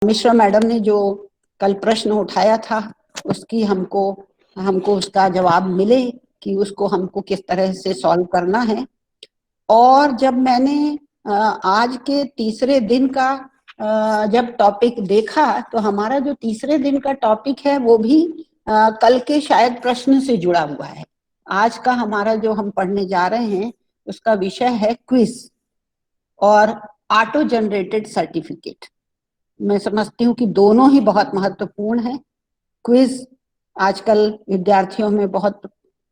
Mishra madam ने जो कल प्रश्न उठाया था उसकी हमको हमको उसका जवाब मिले कि उसको हमको किस तरह से सॉल्व करना है। और जब मैंने आज के तीसरे दिन का जब टॉपिक देखा तो हमारा जो तीसरे दिन का टॉपिक है वो भी कल के शायद प्रश्न से जुड़ा हुआ है। आज का हमारा जो हम पढ़ने जा रहे हैं उसका विषय है क्विज और ऑटो जनरेटेड सर्टिफिकेट। मैं समझती हूँ कि दोनों ही बहुत महत्वपूर्ण है। क्विज आजकल विद्यार्थियों में बहुत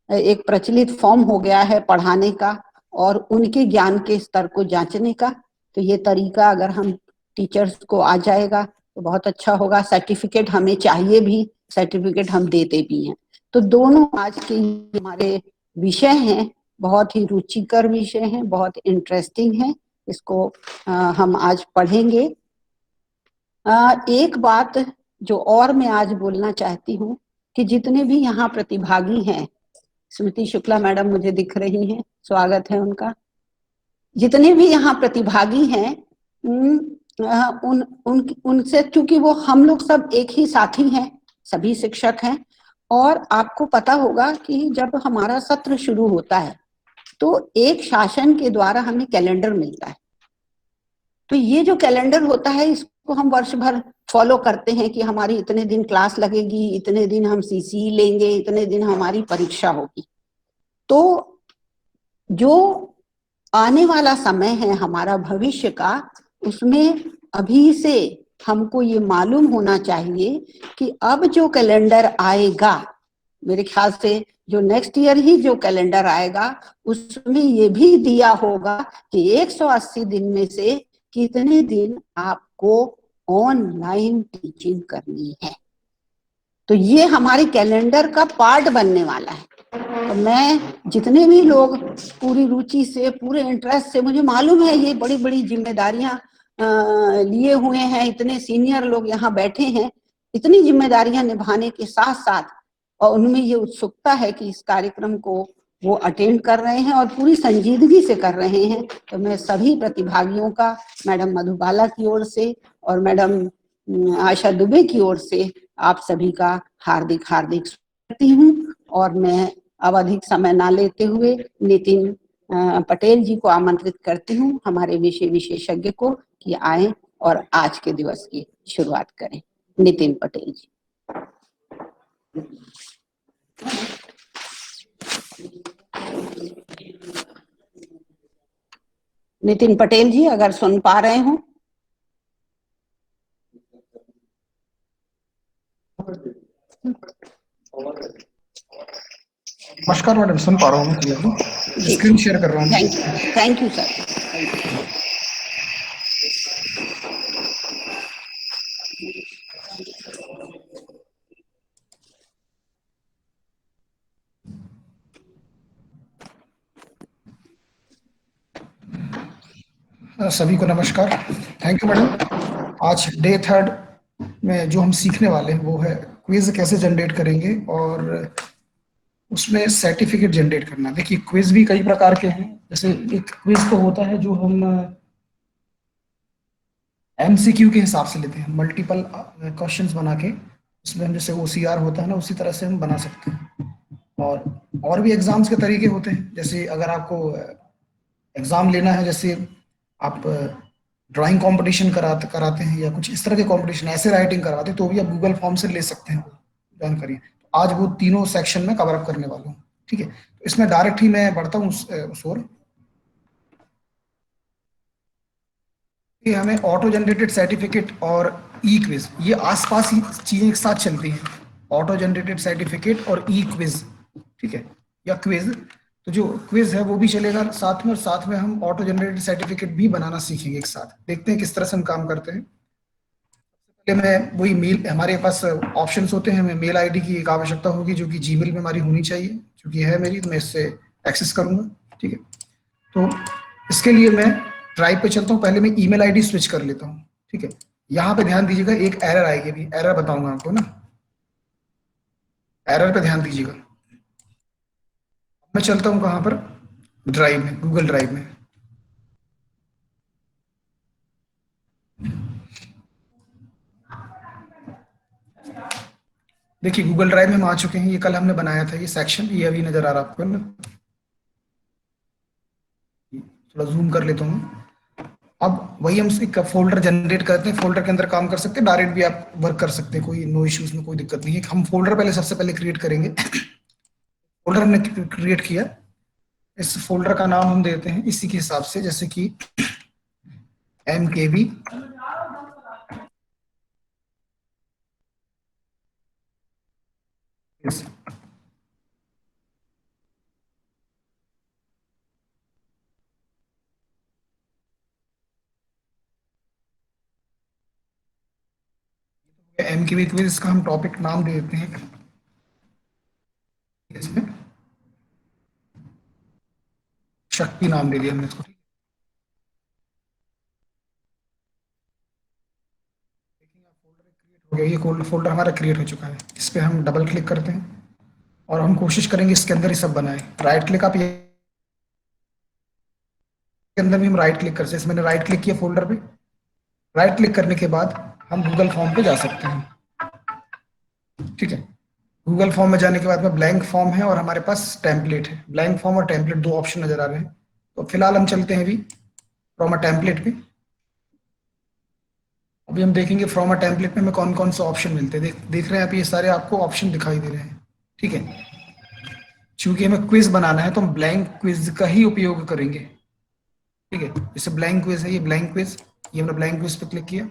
एक प्रचलित फॉर्म हो गया है पढ़ाने का और उनके ज्ञान के स्तर को जांचने का। तो ये तरीका अगर हम टीचर्स को आ जाएगा तो बहुत अच्छा होगा। सर्टिफिकेट हमें चाहिए भी, सर्टिफिकेट हम देते भी हैं। तो दोनों आज के हमारे विषय हैं, बहुत ही रुचिकर विषय हैं, बहुत इंटरेस्टिंग है। इसको हम आज पढ़ेंगे। एक बात जो और मैं आज बोलना चाहती हूँ कि जितने भी यहाँ प्रतिभागी हैं, स्मृति शुक्ला मैडम मुझे दिख रही हैं, स्वागत है उनका। जितने भी यहाँ प्रतिभागी हैं उनसे, क्योंकि वो हम लोग सब एक ही साथी हैं, सभी शिक्षक हैं। और आपको पता होगा कि जब हमारा सत्र शुरू होता है तो एक शासन के द्वारा हमें कैलेंडर मिलता है। तो ये जो कैलेंडर होता है इसको हम वर्ष भर फॉलो करते हैं कि हमारी इतने दिन क्लास लगेगी, इतने दिन हम सीसी लेंगे, इतने दिन हमारी परीक्षा होगी। तो जो आने वाला समय है हमारा भविष्य का, उसमें अभी से हमको ये मालूम होना चाहिए कि अब जो कैलेंडर आएगा, मेरे ख्याल से जो नेक्स्ट ईयर ही जो कैलेंडर आएगा उसमें ये भी दिया होगा कि 180 दिन में से कितने दिन आपको ऑनलाइन टीचिंग करनी है। तो ये हमारे कैलेंडर का पार्ट बनने वाला है। तो मैं जितने भी लोग पूरी रुचि से, पूरे इंटरेस्ट से, मुझे मालूम है ये बड़ी बड़ी जिम्मेदारियां लिए हुए हैं, इतने सीनियर लोग यहाँ बैठे हैं, इतनी जिम्मेदारियां निभाने के साथ साथ और उनमें ये उत्सुकता है कि इस कार्यक्रम को वो अटेंड कर रहे हैं और पूरी संजीदगी से कर रहे हैं। तो मैं सभी प्रतिभागियों का मैडम मधुबाला की ओर से और मैडम आशा दुबे की ओर से आप सभी का हार्दिक हार्दिक स्वागत करती हूँ। और मैं अब अधिक समय ना लेते हुए नितिन पटेल जी को आमंत्रित करती हूँ, हमारे विषय विशेषज्ञ को, कि आए और आज के दिवस की शुरुआत करें। नितिन पटेल जी। नितिन पटेल जी अगर सुन पा रहे हो। नमस्कार मैडम, सुन पा रहा हूँ मैं क्लियरली। स्क्रीन शेयर कर रहा हूँ। Thank you sir. सभी को नमस्कार। Thank you madam. आज डे 3 में जो हम सीखने वाले हैं वो है क्विज कैसे जनरेट करेंगे और उसमें सर्टिफिकेट जनरेट करना। देखिए क्विज भी कई प्रकार के हैं। जैसे एक क्विज तो होता है जो हम एमसीक्यू के हिसाब से लेते हैं, मल्टीपल क्वेश्चंस बना के उसमें हम, जैसे ओसीआर होता है ना, उसी तरह से हम बना सकते हैं। और भी एग्जाम्स के तरीके होते हैं। जैसे अगर आपको एग्जाम लेना है, जैसे आप ड्राइंग कंपटीशन कराते हैं या कुछ इस तरह के कंपटीशन, ऐसे राइटिंग करवाते हैं, तो भी आप गूगल फॉर्म से ले सकते हैं जानकारी। तो आज वो तीनों सेक्शन में कवर अप करने वाला हूँ। ठीक है, तो इसमें डायरेक्ट ही मैं बढ़ता हूँ उस ओर। ये हमें ऑटो जनरेटेड सर्टिफिकेट और ई क्विज, ये आसपास ही चीजें एक साथ चलती हैं। ऑटो जनरेटेड सर्टिफिकेट और ई क्विज, ठीक है, या क्विज। तो जो क्विज है वो भी चलेगा साथ में, और साथ में हम ऑटो जनरेटेड सर्टिफिकेट भी बनाना सीखेंगे एक साथ। देखते हैं किस तरह से हम काम करते हैं। पहले मैं वही मेल, हमारे पास ऑप्शंस होते हैं, हमें मेल आईडी की एक आवश्यकता होगी जो कि जीमेल में हमारी होनी चाहिए। क्योंकि है मेरी, तो मैं इससे एक्सेस करूंगा। ठीक है, तो इसके लिए मैं ड्राइव पे चलता हूँ। पहले मैं ईमेल आईडी स्विच कर लेता हूँ। ठीक है, यहाँ पे ध्यान दीजिएगा, एक एरर आएगी, अभी एरर बताऊंगा आपको ना, एरर पे ध्यान दीजिएगा। मैं चलता हूँ कहाँ पर, ड्राइव में, गूगल ड्राइव में। देखिए गूगल ड्राइव में हम आ चुके हैं, ये कल हमने बनाया था ये सेक्शन, ये अभी नजर आ रहा है आपको ना, थोड़ा जूम कर लेता हूँ। अब वही हम एक फोल्डर जनरेट करते हैं, फोल्डर के अंदर काम कर सकते हैं, डायरेक्ट भी आप वर्क कर सकते हैं, कोई नो इश्यूज में कोई दिक्कत नहीं है। हम फोल्डर पहले सबसे पहले क्रिएट करेंगे। फोल्डर हमने क्रिएट किया, इस फोल्डर का नाम हम देते हैं इसी के हिसाब से, जैसे कि MKB MKB क्विज, इसका हम टॉपिक नाम दे देते हैं इसमें शक्ति नाम दे दिया हमने इसको। हो गया, ये फोल्डर हमारा क्रिएट हो चुका है, इस पे हम डबल क्लिक करते हैं और हम कोशिश करेंगे इसके अंदर ही सब बनाए। राइट क्लिक, आप ये के अंदर भी हम राइट क्लिक कर सकते हैं, मैंने राइट क्लिक किया फोल्डर पे। राइट क्लिक करने के बाद हम गूगल फॉर्म पे जा सकते हैं, ठीक है। गूगल फॉर्म में जाने के बाद में ब्लैंक फॉर्म है और हमारे पास टेम्पलेट है। ब्लैंक फॉर्म और टेम्पलेट दो ऑप्शन नजर आ रहे हैं, तो फिलहाल हम चलते हैं अभी फ्रॉम अ टेम्पलेट पे। अभी हम देखेंगे फ्रॉम अ टेम्पलेट में हमें कौन कौन से ऑप्शन मिलते हैं। देख रहे हैं आप, ये सारे आपको ऑप्शन दिखाई दे रहे हैं, ठीक है। चूंकि हमें क्विज बनाना है तो हम ब्लैंक क्विज का ही उपयोग करेंगे, ठीक है। जैसे ब्लैंक क्विज है, ये ब्लैंक क्विज, ये हमने ब्लैंक क्विज पे क्लिक किया,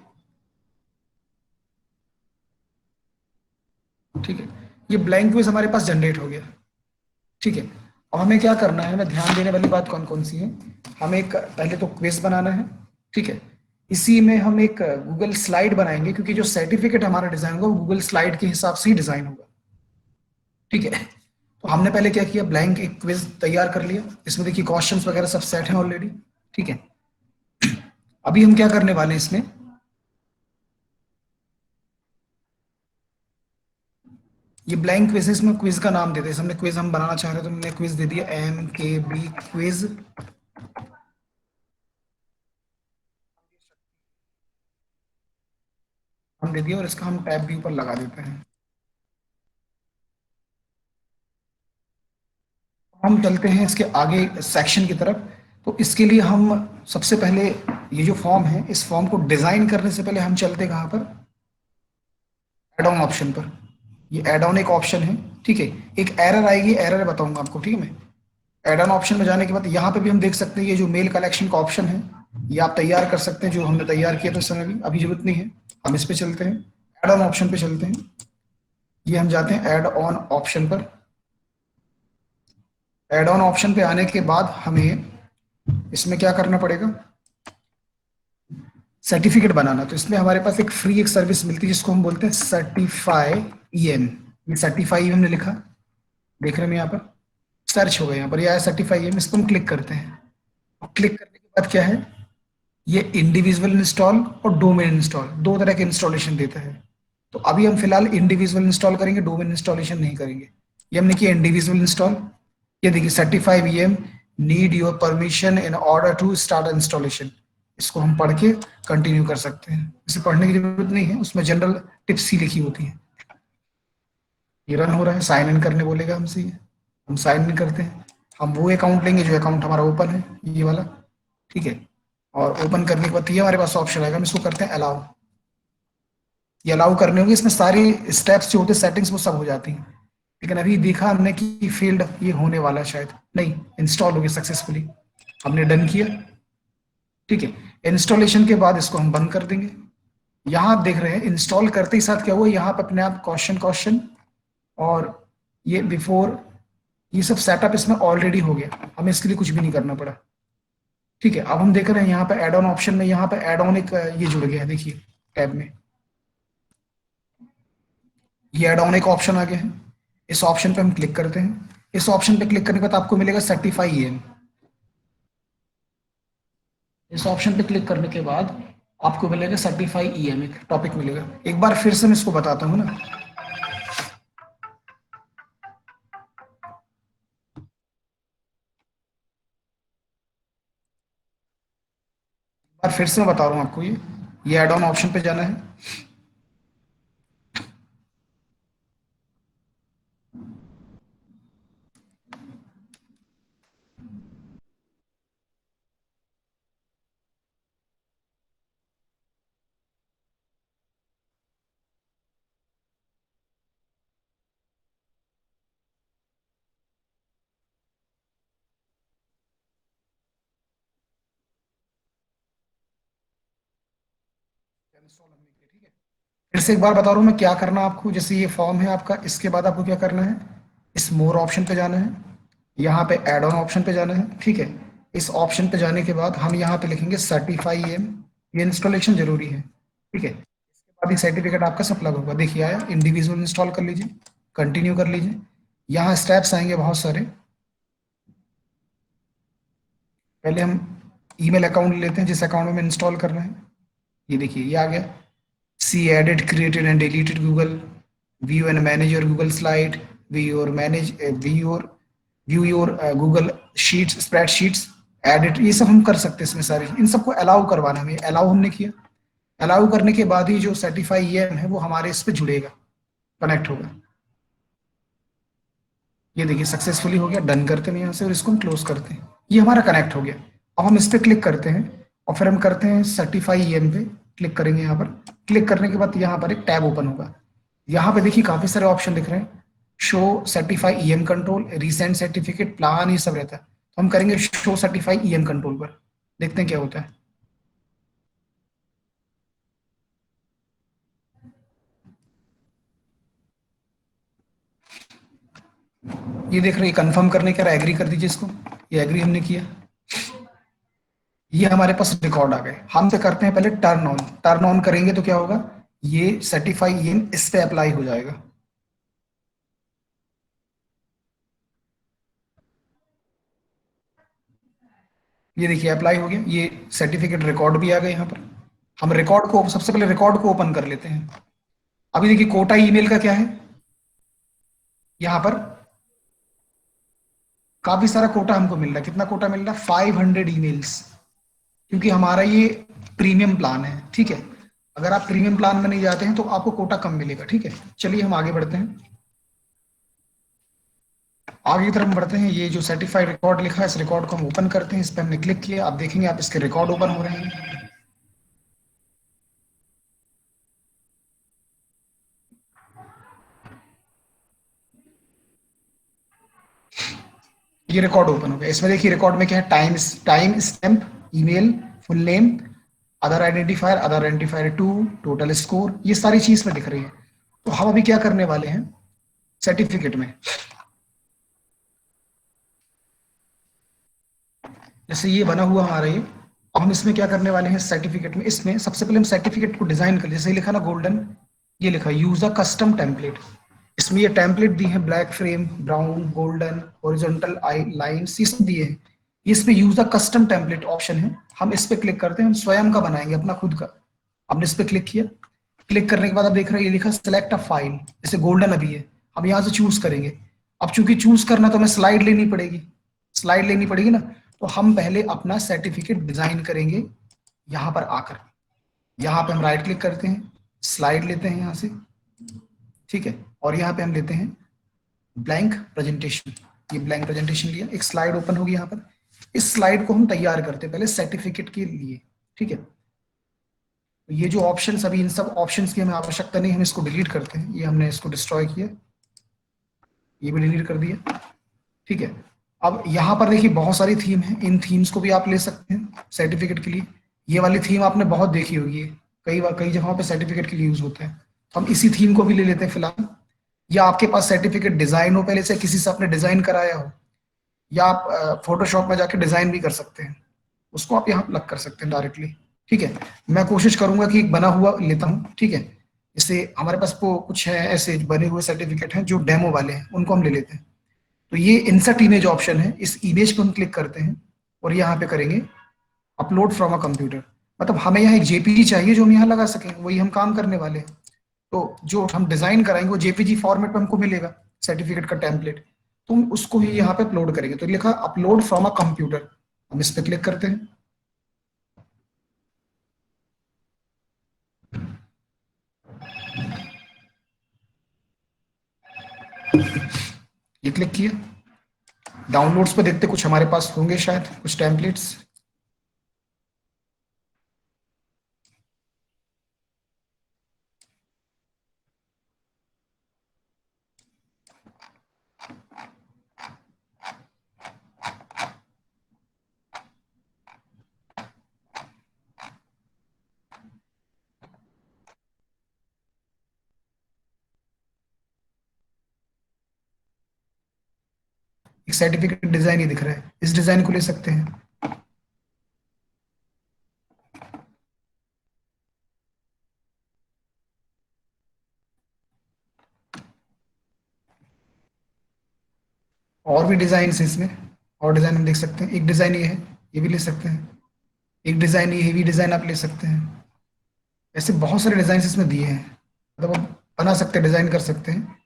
ठीक है। ये ब्लैंक क्विज हमारे पास जनरेट हो गया, ठीक है। अब हमें क्या करना है, हमें ध्यान देने वाली बात कौन कौन सी है। हमें एक पहले तो क्विज बनाना है, ठीक है। इसी में हम एक गूगल स्लाइड बनाएंगे, क्योंकि जो सर्टिफिकेट हमारा डिजाइन होगा वो गूगल स्लाइड के हिसाब से ही डिजाइन होगा, ठीक है। तो हमने पहले क्या किया, ब्लैंक एक क्विज तैयार कर लिया, इसमें देखिए क्वेश्चंस वगैरह सब सेट हैं ऑलरेडी, ठीक है। अभी हम क्या करने वाले हैं इसमें, ये ब्लैंक क्विज है, इसमें क्विज का नाम देते हैं। हमने क्विज हम बनाना चाह रहे हैं तो हमने क्विज दे दिया MKB क्विज, हम दे दिया और इसका हम टैब भी ऊपर लगा देते हैं। हम चलते हैं इसके आगे सेक्शन की तरफ। तो इसके लिए हम सबसे पहले ये जो फॉर्म है, इस फॉर्म को डिजाइन करने से पहले हम चलते हैं कहाँ पर, एड ऑन ऑप्शन पर। ये एड ऑन एक ऑप्शन है, ठीक है। एक एरर आएगी, एरर बताऊंगा आपको, ठीक है। मैं एड ऑन ऑप्शन में जाने के बाद यहाँ पे भी हम देख सकते हैं ये जो मेल कलेक्शन का ऑप्शन है, ये आप तैयार कर सकते हैं, जो हमने तैयार किया था उस समय भी, अभी जरूरत नहीं है। हम इस पे चलते हैं, एड ऑन ऑप्शन पे चलते हैं। ये हम जाते हैं एड ऑन ऑप्शन पर। एड ऑन ऑप्शन पे आने के बाद हमें इसमें क्या करना पड़ेगा, सर्टिफिकेट बनाना। तो इसमें हमारे पास एक फ्री एक सर्विस मिलती है जिसको हम बोलते हैं सर्टिफाई EM। ये सर्टिफाई EM ने लिखा, देख रहे हैं यहाँ पर सर्च हो गया, यहाँ पर ये आया सर्टिफाई EM, इस पर हम क्लिक करते हैं। क्लिक करने के बाद क्या है, ये इंडिविजुअल इंस्टॉल और डोमेन इंस्टॉल, दो तरह के इंस्टॉलेशन देता है। तो अभी हम फिलहाल इंडिविजुअल इंस्टॉल करेंगे, डोमेन इंस्टॉलेशन नहीं करेंगे। ये हमने किया इंडिविजुअल इंस्टॉल। ये देखिए Certify VM need your permission in order to start installation, इसको हम पढ़ के कंटिन्यू कर सकते हैं, इसे पढ़ने की जरूरत नहीं है, उसमें जनरल टिप्स ही लिखी होती है। ये रन हो रहा है, साइन इन करने बोलेगा हमसे, ये हम साइन इन करते हैं। हम वो अकाउंट लेंगे जो अकाउंट हमारा ओपन है, ये वाला, ठीक है। और ओपन करने के बाद ये हमारे पास ऑप्शन आएगा, हम इसको करते हैं अलाउ। ये अलाउ करने होंगे, इसमें सारी स्टेप्स जो होते हैं सेटिंग्स वो सब हो जाती हैं। लेकिन अभी देखा हमने कि फील्ड ये होने वाला है, शायद नहीं, इंस्टॉल हो गया सक्सेसफुली, हमने डन किया, ठीक है। इंस्टॉलेशन के बाद इसको हम बंद कर देंगे। यहाँ आप देख रहे हैं इंस्टॉल करते ही साथ क्या हुआ, यहाँ पे अपने आप क्वेश्चन क्वेश्चन और ये बिफोर, ये सब सेटअप इसमें ऑलरेडी हो गया, हमें इसके लिए कुछ भी नहीं करना पड़ा, ठीक है। अब हम देख रहे हैं यहाँ पे एड ऑन ऑप्शन में, यहाँ पे एड ऑन एक ये जुड़ गया है, देखिए टैब में ये एड ऑन एक ऑप्शन आ गया है। इस ऑप्शन पे हम क्लिक करते हैं। इस ऑप्शन पे क्लिक करने के बाद आपको मिलेगा सर्टिफाई EM। इस ऑप्शन पे क्लिक करने के बाद आपको मिलेगा सर्टिफाई EM, एक टॉपिक मिलेगा। एक बार फिर से मैं इसको बताता हूँ ना, बार फिर से मैं बता रहा हूँ आपको, ये एड ऑन ऑप्शन पे जाना है। इंस्टॉल होने के लिए, ठीक है। फिर से एक बार बता रहा हूँ मैं क्या करना है आपको। जैसे ये फॉर्म है आपका, इसके बाद आपको क्या करना है, इस मोर ऑप्शन पे जाना है, यहाँ पे एड ऑन ऑप्शन पे जाना है, ठीक है। इस ऑप्शन पे जाने के बाद हम यहाँ पे लिखेंगे सर्टिफाई एम, ये इंस्टॉलेशन जरूरी है, ठीक है। इसके बाद ये सर्टिफिकेट आपका सब लग होगा, देखिए आया, इंडिविजुअल इंस्टॉल कर लीजिए, कंटिन्यू कर लीजिए। यहाँ स्टेप्स आएंगे बहुत सारे। पहले हम ईमेल अकाउंट लेते हैं जिस अकाउंट में इंस्टॉल कर रहे हैं। ये देखिए ये आ गया, see edit created and deleted Google, view and manage your Google slide, view your manage view your Google sheets spreadsheets, edit, ये सब हम कर सकते हैं इसमें सारे। इन सबको अलाउ करवाना है, अलाउ हमने किया। अलाउ करने के बाद ही जो सर्टिफाई ईएम है वो हमारे इस पे जुड़ेगा, कनेक्ट होगा। ये देखिए सक्सेसफुली हो गया, डन करते हैं यहाँ से और इसको हम क्लोज करते हैं, ये हमारा कनेक्ट हो गया। अब हम इस पे क्लिक करते हैं और फिर हम करते हैं सर्टिफाई ईएम पे क्लिक करेंगे। यहाँ पर क्लिक करने के बाद यहाँ पर एक टैब ओपन होगा। यहाँ पे देखिए काफी सारे ऑप्शन दिख रहे हैं, show certify EM control, recent certificate plan, ये सब रहता है। तो हम करेंगे शो सर्टिफाई ईएम कंट्रोल पर, देखते हैं क्या होता है। ये देख रहे हैं कंफर्म करने के, एग्री कर दीजिए इसको, ये एग्री हमने किया। ये हमारे पास रिकॉर्ड आ गए। हम क्या करते हैं, पहले टर्न ऑन, टर्न ऑन करेंगे तो क्या होगा, ये सर्टिफाई ईएम इस पे अप्लाई हो जाएगा। ये देखिए अप्लाई हो गया, ये सर्टिफिकेट रिकॉर्ड भी आ गए यहाँ पर। हम रिकॉर्ड को सबसे पहले रिकॉर्ड को ओपन कर लेते हैं। अभी देखिए कोटा ईमेल का क्या है, यहाँ पर काफी सारा कोटा हमको मिल रहा है। कितना कोटा मिल रहा है, 500 ईमेल्स, क्योंकि हमारा ये प्रीमियम प्लान है, ठीक है। अगर आप प्रीमियम प्लान में नहीं जाते हैं तो आपको कोटा कम मिलेगा, ठीक है। चलिए हम आगे बढ़ते हैं, आगे की तरफ हम बढ़ते हैं। ये जो सर्टिफाइड रिकॉर्ड लिखा है, इस रिकॉर्ड को हम ओपन करते हैं। इस पर हमने क्लिक किया, आप देखेंगे आप इसके रिकॉर्ड ओपन हो रहे हैं। ये रिकॉर्ड ओपन हो गया। इसमें देखिए रिकॉर्ड में क्या है, timestamp, email, full name, other identifier two, total score, ये सारी चीज में दिख रही है। तो हम अभी क्या करने वाले हैं, सर्टिफिकेट में, जैसे ये बना हुआ हमारा ये, अब हम इसमें क्या करने वाले हैं सर्टिफिकेट में। इसमें सबसे पहले हम सर्टिफिकेट को डिजाइन कर, जैसे लिखा ना गोल्डन, ये लिखा यूज अ कस्टम टेम्पलेट। इसमें ये टेम्पलेट दी है, black frame, brown, golden, horizontal lines, ये सब दिए हैं। इसमें use a custom template option है, हम इस पे क्लिक करते हैं, हम स्वयं का बनाएंगे अपना खुद का। हमने इस पे क्लिक किया, क्लिक करने के बाद आप देख रहे हैं ये लिखा सेलेक्ट अ फाइल, जैसे गोल्डन अभी है, हम यहाँ से चूज करेंगे। अब चूंकि चूज करना तो हमें स्लाइड लेनी पड़ेगी, स्लाइड लेनी पड़ेगी ना, तो हम पहले अपना सर्टिफिकेट डिजाइन करेंगे। यहाँ पर आकर यहाँ पे हम राइट क्लिक करते हैं, स्लाइड लेते हैं यहाँ से, ठीक है। और यहाँ पे हम लेते हैं ब्लैंक प्रेजेंटेशन, ये ब्लैंक प्रेजेंटेशन लिया, एक स्लाइड ओपन होगी यहाँ पर। इस स्लाइड को हम तैयार करते हैं पहले सर्टिफिकेट के लिए, ठीक है। तो ये जो ऑप्शन, अभी इन सब ऑप्शंस की हमें आवश्यकता नहीं, हम इसको डिलीट करते हैं। ये हमने इसको डिस्ट्रॉय किया, ये भी डिलीट कर दिया, ठीक है। अब यहाँ पर देखिए बहुत सारी थीम है, इन थीम्स को भी आप ले सकते हैं सर्टिफिकेट के लिए। ये वाली थीम आपने बहुत देखी होगी, कई बार कई जगहों पे सर्टिफिकेट के लिए यूज होता है। तो हम इसी थीम को भी ले लेते हैं फिलहाल। या आपके पास सर्टिफिकेट डिजाइन हो पहले से, किसी से आपने डिजाइन कराया हो, या आप फोटोशॉप में जाके डिजाइन भी कर सकते हैं, उसको आप यहाँ प्लग कर सकते हैं डायरेक्टली, ठीक है। मैं कोशिश करूंगा कि एक बना हुआ लेता हूँ, ठीक है। इससे हमारे पास वो कुछ है ऐसे बने हुए सर्टिफिकेट हैं जो डेमो वाले हैं, उनको हम ले लेते हैं। तो ये इंसर्ट इमेज ऑप्शन है, इस इमेज को हम क्लिक करते हैं और यहाँ पे करेंगे अपलोड फ्रॉम अ कंप्यूटर। मतलब हमें यहाँ एक जेपीजी चाहिए जो हम यहाँ लगा सकें, वही हम काम करने वाले हैं। तो जो हम डिजाइन कराएंगे वो जेपीजी फॉर्मेट में हमको मिलेगा, सर्टिफिकेट का टेम्पलेट, तो हम उसको ही यहाँ पे अपलोड करेंगे। तो लिखा अपलोड फ्रॉम अ कंप्यूटर, हम इस पे क्लिक करते हैं। ये क्लिक किया, डाउनलोड्स पे देखते कुछ हमारे पास होंगे शायद कुछ टेम्पलेट्स। एक सर्टिफिकेट डिजाइन ही दिख रहा है, इस डिजाइन को ले सकते हैं। और भी डिजाइन है इसमें, और डिजाइन हम देख सकते हैं। एक डिजाइन ये है, ये भी ले सकते हैं। एक डिजाइन ये भी डिजाइन आप ले सकते हैं। ऐसे बहुत सारे डिजाइन इसमें दिए हैं, मतलब आप बना सकते हैं, डिजाइन कर सकते हैं,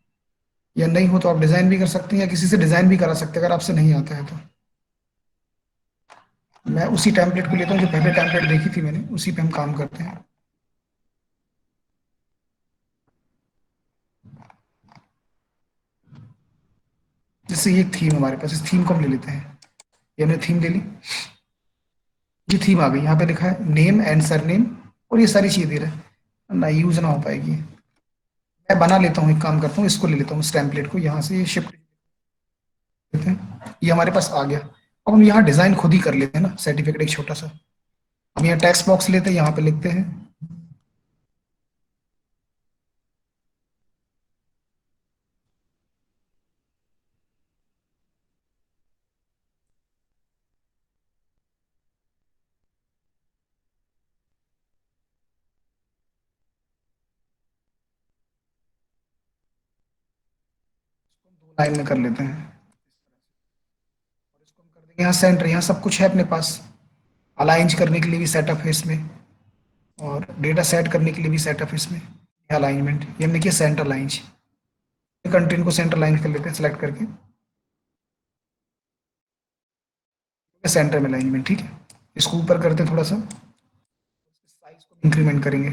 या नहीं हो तो आप डिजाइन भी कर सकते हैं, या किसी से डिजाइन भी करा सकते हैं अगर आपसे नहीं आता है तो। मैं उसी टेम्पलेट को लेता हूँ जो पहले टेम्पलेट देखी थी मैंने, उसी पे हम काम करते हैं। जैसे ये थीम हमारे पास, इस थीम को हम ले लेते हैं। ये हमने थीम ले ली, ये थीम आ गई। यहाँ पे लिखा है नेम एंड सरनेम, और ये सारी चीजें दे रहा है ना, यूज ना हो पाएगी। मैं बना लेता हूँ, एक काम करता हूँ, इसको ले लेता हूँ, इस टेम्पलेट को यहाँ से शिफ्ट लेते हैं। ये हमारे पास आ गया। अब हम यहाँ डिजाइन खुद ही कर लेते हैं ना, सर्टिफिकेट एक छोटा सा। हम यहाँ टेक्स्ट बॉक्स लेते हैं, यहाँ पे लिखते हैं लाइन में कर लेते हैं। इसको हम कर देंगे यहाँ सेंटर, यहाँ सब कुछ है अपने पास। अलाइंज करने के लिए भी सेटअप है इसमें, और डेटा सेट करने के लिए भी सेटअप है इसमें। अलाइनमेंट ये हमने किया सेंटर लाइंज, कंटेंट को सेंटर लाइन कर लेते हैं सेलेक्ट करके, सेंटर में अलाइनमेंट, ठीक है। इसको ऊपर करते हैं थोड़ा सा, साइज को इंक्रीमेंट करेंगे,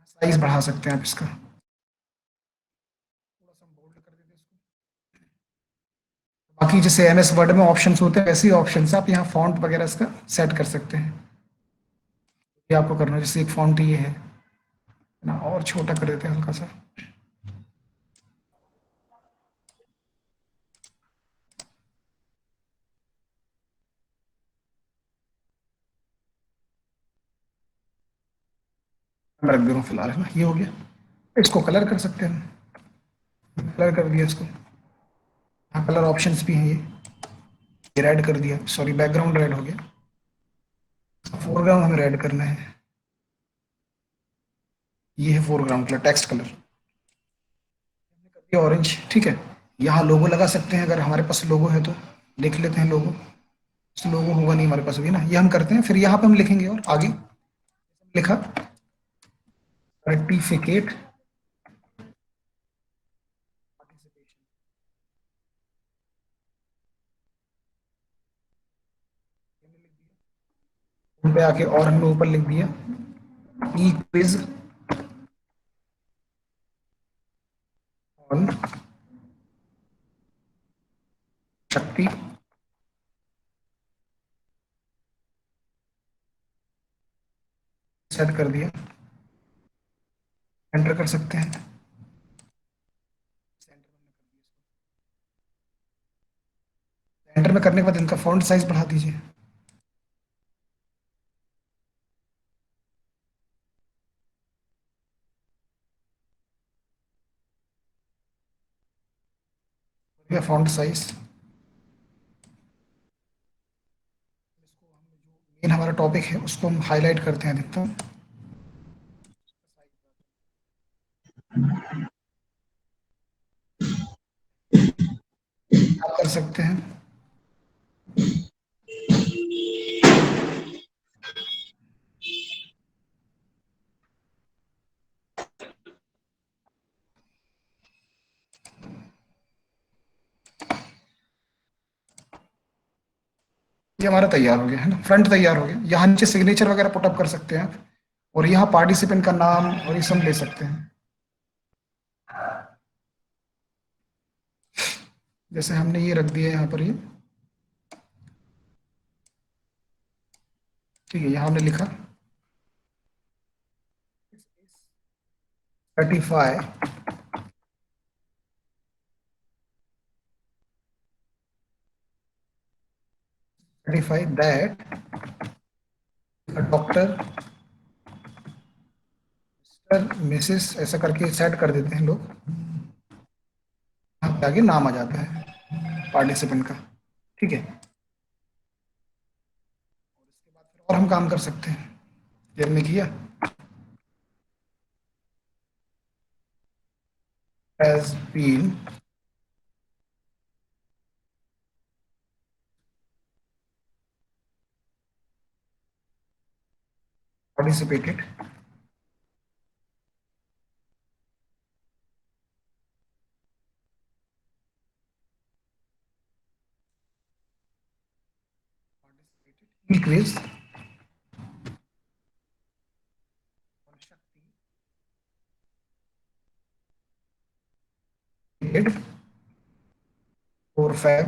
साइज बढ़ा सकते हैं आप इसका, थोड़ा सा बोल्ड कर देते हैं इसको। बाकी जैसे एमएस वर्ड में ऑप्शंस होते हैं, वैसे ही ऑप्शंस आप यहाँ फॉन्ट वगैरह इसका सेट कर सकते हैं। ये आपको करना है, जैसे एक फॉन्ट ये है ना, और छोटा कर देते हैं हल्का सा। मैं रख दे रहा हूँ फिलहाल, है ना, ये हो गया। इसको कलर कर सकते हैं हम, कलर कर दिया इसको। हाँ, कलर ऑप्शंस भी हैं ये रेड कर दिया, सॉरी बैकग्राउंड रेड हो गया। फोरग्राउंड हमें रेड करना है, ये है फोरग्राउंड कलर, टेक्स्ट कलर ये ऑरेंज, ठीक है। यहाँ लोगो लगा सकते हैं, अगर हमारे पास लोगो है तो लिख लेते हैं लोगो। लोगो होगा नहीं हमारे पास अभी ना, ये हम करते हैं, फिर यहाँ पे हम लिखेंगे और आगे लिखा सर्टिफिकेट पे आके, और हमने ऊपर लिख दिया ई क्विज ऑन शक्ति, सेट कर दिया, एंटर कर सकते हैं। एंटर में करने के बाद इनका फॉन्ट साइज बढ़ा दीजिए। या फॉन्ट साइज, मेन हमारा टॉपिक है उसको हम हाईलाइट करते हैं अधिकतम, आप कर सकते हैं। ये हमारा तैयार हो गया है ना, फ्रंट तैयार हो गया। यहाँ नीचे सिग्नेचर वगैरह पुटअप कर सकते हैं आप, और यहाँ पार्टिसिपेंट का नाम और ये सब ले सकते हैं। जैसे हमने ये रख दिया यहाँ पर, ये ठीक है। यहाँ हमने लिखा certify certify that doctor Mrs, ऐसा करके सेट कर देते हैं लोग। आगे नाम आ जाता है पार्टिसिपेंट का। ठीक है, और हम काम कर सकते हैं, ये हमने किया। Has been participated in quiz four five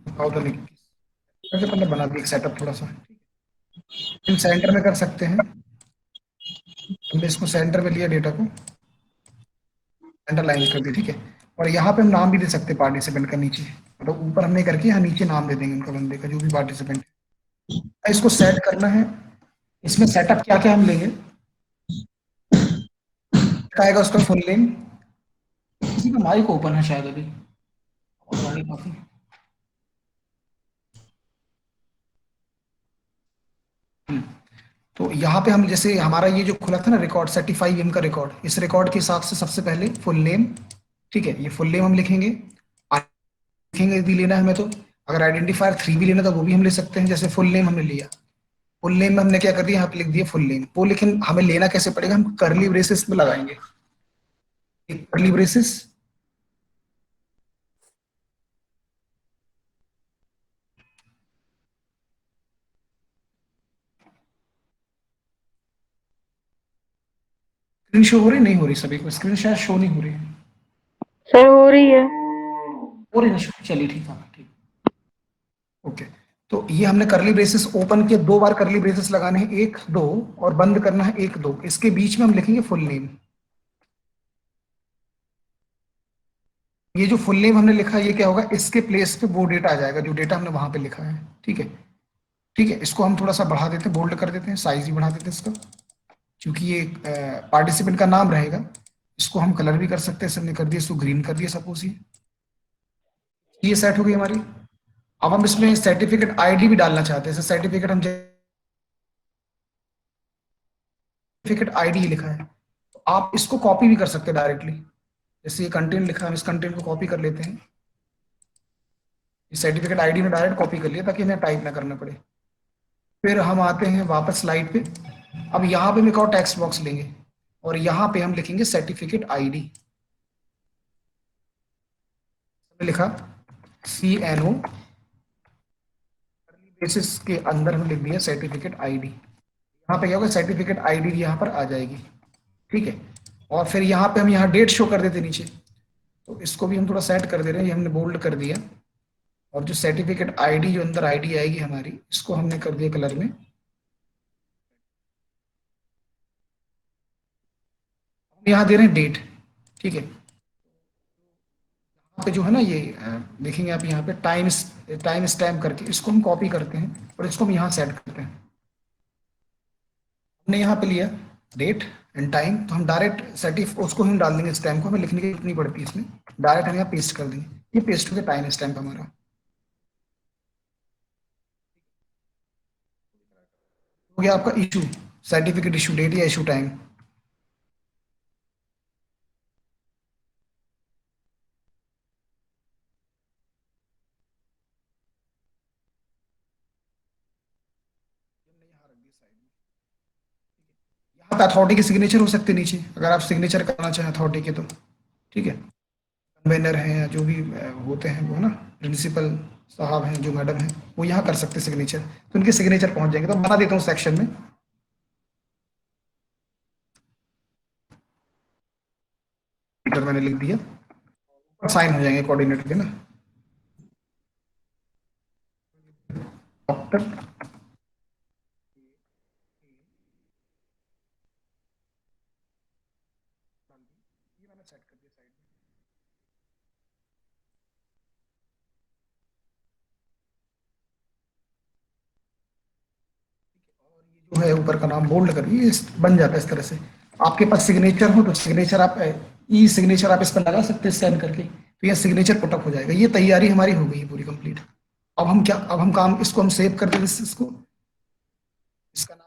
how the सबसे पहले बना दिया एक सेटअप थोड़ा सा। हम सेंटर में कर सकते हैं, हमने इसको सेंटर में लिया डेटा को, सेंटर लाइन कर दी। ठीक है, और यहाँ पे हम नाम भी दे सकते हैं पार्टिसिपेंट का नीचे, मतलब ऊपर हमने करके यहाँ नीचे नाम दे देंगे उनका, बंदे का जो भी पार्टिसिपेंट है। इसको सेट करना है। इसमें सेटअप क्या क्या हम लेंगे, आएगा उसका फुल नेम। किसी का माइक ओपन है शायद अभी, और आगे काफी। तो यहाँ पे हम जैसे हमारा ये जो खुला था ना रिकॉर्ड, सर्टिफाई एम का रिकॉर्ड, इस रिकॉर्ड के हिसाब से सबसे पहले फुल नेम। ठीक है, ये फुल नेम हम लिखेंगे, लिखेंगे भी लेना है हमें तो। अगर आइडेंटिफायर 3 भी लेना तो वो भी हम ले सकते हैं। जैसे फुल नेम हमने लिया, फुल नेम में हमने क्या कर दिया, यहाँ पे लिख दिया फुल नेम। वो लेकिन हमें लेना कैसे पड़ेगा, हम करली ब्रेसेस में लगाएंगे, एक करली ब्रेसेस। स्क्रीन शो हो रही नहीं हो रही, सभी को स्क्रीन शायद शो नहीं हो रही है। सर हो रही है। हो रही ना शो, चलिए ठीक है, ठीक। ओके, तो ये हमने करली ब्रेसेस ओपन किए, 2 बार करली ब्रेसेस लगाने हैं, 1 2, और बंद करना है 1 2। इसके बीच में हम लिखेंगे फुल नेम। ये जो फुल नेम हमने लिखा है, ये क्या होगा, इसके प्लेस पे वो डेटा आ जाएगा जो डेटा हमने वहां पे लिखा है। ठीक है, ठीक है, इसको हम थोड़ा सा बढ़ा देते हैं, बोल्ड कर देते हैं, साइज भी बढ़ा देते हैं इसका, क्योंकि ये पार्टिसिपेंट का नाम रहेगा। इसको हम कलर भी कर सकते हैं, सबने कर दिया, इसको ग्रीन कर दिया सपोज। ये सेट हो गई हमारी। अब हम इसमें सर्टिफिकेट आईडी भी डालना चाहते हैं, जैसे सर्टिफिकेट हम सर्टिफिकेट आईडी लिखा है, तो आप इसको कॉपी भी कर सकते हैं डायरेक्टली। जैसे ये कंटेंट लिखा है, हम इस कंटेंट को कॉपी कर लेते हैं, इस सर्टिफिकेट आईडी में डायरेक्ट कॉपी कर लिया ताकि हमें टाइप ना करना पड़े। फिर हम आते हैं वापस स्लाइड पे। अब यहाँ पे हम एक और टेक्स्ट बॉक्स लेंगे, और यहाँ पे हम लिखेंगे सर्टिफिकेट आईडी। लिखा CNO, बेसिस के अंदर हम लिख दिया सर्टिफिकेट आईडी। यहाँ पे क्या होगा, सर्टिफिकेट आईडी यहाँ पर आ जाएगी। ठीक है, और फिर यहाँ पे हम यहाँ डेट शो कर देते नीचे, तो इसको भी हम थोड़ा सेट कर दे रहे हैं, ये हमने बोल्ड कर दिया। और जो सर्टिफिकेट आईडी जो अंदर आईडी आएगी हमारी, इसको हमने कर दिया कलर में, हम यहाँ दे रहे हैं डेट। ठीक है, यहाँ पे जो है ना ये देखेंगे आप, यहाँ पे टाइम स्टैम्प करके इसको हम कॉपी करते हैं और इसको हम यहाँ सेट करते हैं। हमने यहाँ पे लिया डेट एंड टाइम, तो हम डायरेक्ट सर्टिफ उसको हम डाल देंगे, स्टैम्प को हमें लिखने की जरूरत नहीं पड़ती इसमें, डायरेक्ट हम यहाँ पेस्ट कर देंगे। ये पेस्ट हो गया टाइम स्टैम्प हमारा। हो गया आपका इशू, सर्टिफिकेट इशू डेट या इशू टाइम। यहाँ पे अथॉरिटी के सिग्नेचर हो सकते हैं नीचे, अगर आप सिग्नेचर करना चाहें अथॉरिटी के तो। ठीक है, कन्वेनर हैं या जो भी होते हैं वो, है ना, प्रिंसिपल साहब हैं जो मैडम हैं, वो यहाँ कर सकते हैं सिग्नेचर, तो उनके सिग्नेचर पहुंच जाएंगे। तो बना देता हूँ सेक्शन में, मैंने लिख दिया, साइन हो जाएंगे कोऑर्डिनेटर के ना, डॉक्टर। जो है ऊपर का नाम बोल्ड कर, ये बन जाता है इस तरह से। आपके पास सिग्नेचर हो तो सिग्नेचर आप ई सिग्नेचर आप इस पर लगा सकते हैं स्कैन करके, तो यह सिग्नेचर पुटअप हो जाएगा। ये तैयारी हमारी हो गई है पूरी कंप्लीट। अब हम काम इसको हम सेव कर देंगे, इसको, इसका नाम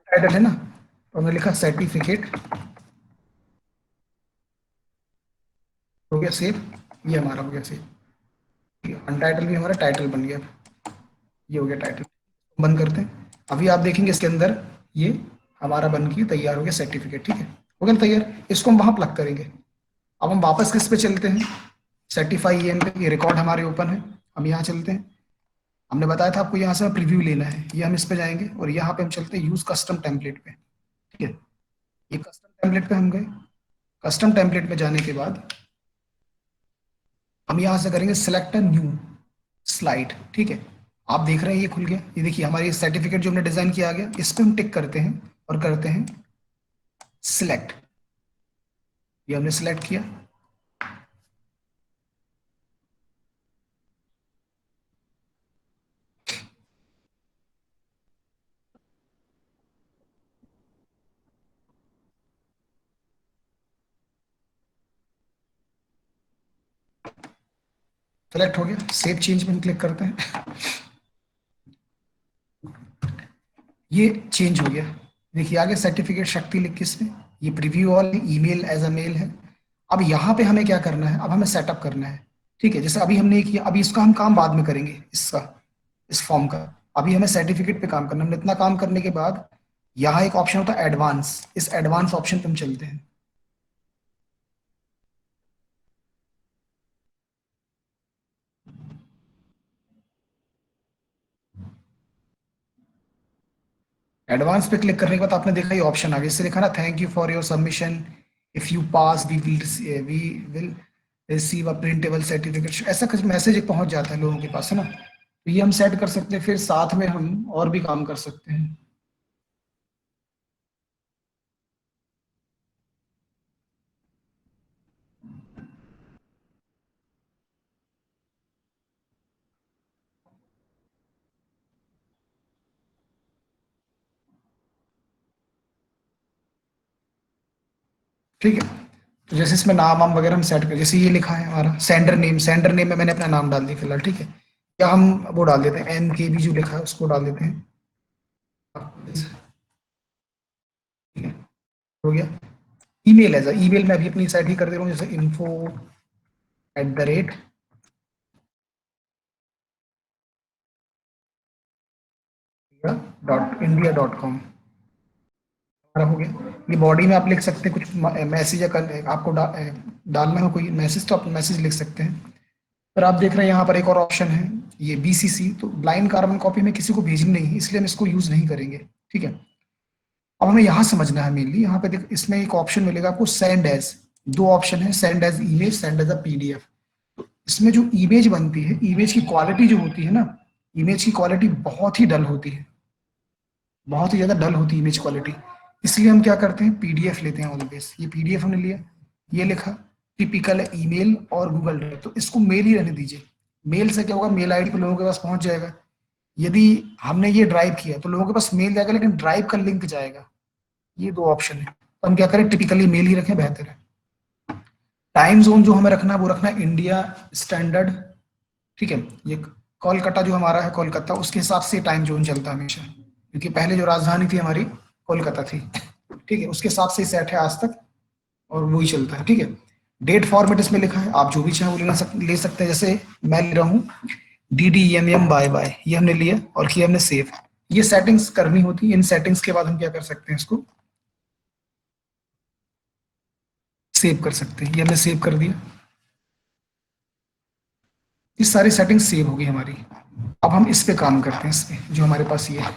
टाइटल है ना, तो हमने लिखा सर्टिफिकेट, हो गया सेव, ये हमारा हो गया सेव। अनटाइटल भी हमारा टाइटल बन गया, ये हो गया टाइटल। बंद करते हैं। अभी आप देखेंगे इसके अंदर ये हमारा बन के तैयार हो गया सर्टिफिकेट, ठीक है, हो गया तैयार। इसको हम वहां प्लग करेंगे। अब हम वापस किस पे चलते हैं, सर्टिफाई EM पे, ये रिकॉर्ड हमारे ओपन है। हम यहाँ चलते हैं, हमने बताया था आपको यहाँ से प्रीव्यू लेना है, ये हम इस पे जाएंगे और यहाँ पे हम चलते हैं यूज कस्टम टेम्पलेट पे, ठीक है। ये कस्टम टेम्पलेट पे हम गए। कस्टम टेम्पलेट में जाने के बाद हम यहाँ से करेंगे सिलेक्ट अ न्यू स्लाइड, ठीक है। आप देख रहे हैं ये खुल गया, ये देखिए हमारी सर्टिफिकेट जो हमने डिजाइन किया आ गया। इस पे हम टिक करते हैं और करते हैं सिलेक्ट, ये हमने सिलेक्ट किया। सेलेक्ट हो गया, सेव चेंज में क्लिक करते हैं, ये चेंज हो गया। देखिए आगे सर्टिफिकेट शक्ति लिख के इसमें, ये preview all email as a mail है। अब यहाँ पे हमें क्या करना है, अब हमें सेटअप करना है, ठीक है। जैसे अभी हमने ये किया, अभी इसका हम काम बाद में करेंगे, इसका, इस फॉर्म का। अभी हमें सर्टिफिकेट पे काम करना है। हमने इतना काम करने के बाद यहाँ एक ऑप्शन होता है एडवांस, इस एडवांस ऑप्शन पे हम चलते हैं। एडवांस पे क्लिक करने के बाद आपने देखा ये ऑप्शन आ गया, इससे लिखा ना thank you for your submission, if you pass we will receive a printable certificate, ऐसा कुछ मैसेज पहुंच जाता है लोगों के पास, है ना। तो ये हम सेट कर सकते हैं, फिर साथ में हम और भी काम कर सकते हैं। ठीक है, तो जैसे इसमें नाम वाम वगैरह हम सेट कर, जैसे ये लिखा है हमारा सेंडर नेम, सेंडर नेम में मैंने अपना नाम डाल दिया फिलहाल, ठीक है। या हम वो डाल देते हैं MKB जो लिखा है उसको डाल देते हैं, ठीक है, हो गया। ईमेल है, ईमेल मैं अभी अपनी साइड ही कर दे रहा हूँ, जैसे info@, .india.com हमारा हो गया। ये बॉडी में आप लिख सकते हैं कुछ मैसेज, या आपको डालना हो कोई मैसेज तो आप मैसेज लिख सकते हैं। पर आप देख रहे हैं यहाँ पर एक और ऑप्शन है, ये BCC, तो ब्लाइंड कार्बन कॉपी में किसी को भेजनी नहीं है, इसलिए हम इसको यूज नहीं करेंगे, ठीक है। अब हमें यहाँ समझना है मेनली, यहाँ पे देख इसमें एक ऑप्शन मिलेगा आपको सेंड एज, दो ऑप्शन है, send as image, send as a PDF। तो इसमें जो इमेज बनती है, इमेज की क्वालिटी जो होती है ना, इमेज की क्वालिटी बहुत ही डल होती है, बहुत ही ज्यादा डल होती है इमेज क्वालिटी। इसलिए हम क्या करते हैं, PDF लेते हैं ऑलवेज। ये PDF हमने लिया, ये लिखा टिपिकल ईमेल और गूगल ड्राइव, तो इसको मेल ही रहने दीजिए। मेल से क्या होगा, मेल ID पे लोगों के पास पहुंच जाएगा। यदि हमने ये ड्राइव किया तो लोगों के पास मेल जाएगा, लेकिन ड्राइव का लिंक जाएगा। ये दो ऑप्शन है, तो हम क्या करें, टिपिकली मेल ही रखें, बेहतर है। टाइम जोन जो हमें रखना है वो रखना है इंडिया स्टैंडर्ड, ठीक है। ये कोलकाता जो हमारा है, कोलकाता, उसके हिसाब से टाइम जोन चलता है हमेशा, क्योंकि पहले जो राजधानी थी हमारी कोलकाता थी, ठीक है, उसके हिसाब से सेट है आज तक, और वही चलता है, ठीक है। डेट फॉर्मेट इसमें लिखा है, आप जो भी चाहें वो ले सकते हैं। जैसे मैं ले रहा हूँ DDMM बाय बाय, ये हमने लिया और किया हमने सेव। ये सेटिंग्स करनी होती है, इन सेटिंग्स के बाद हम क्या कर सकते हैं, इसको सेव कर सकते हैं। ये हमने सेव कर दिया, ये सारी सेटिंग्स सेव होगी हमारी। अब हम इस पे काम करते हैं, इस पे जो हमारे पास ये है,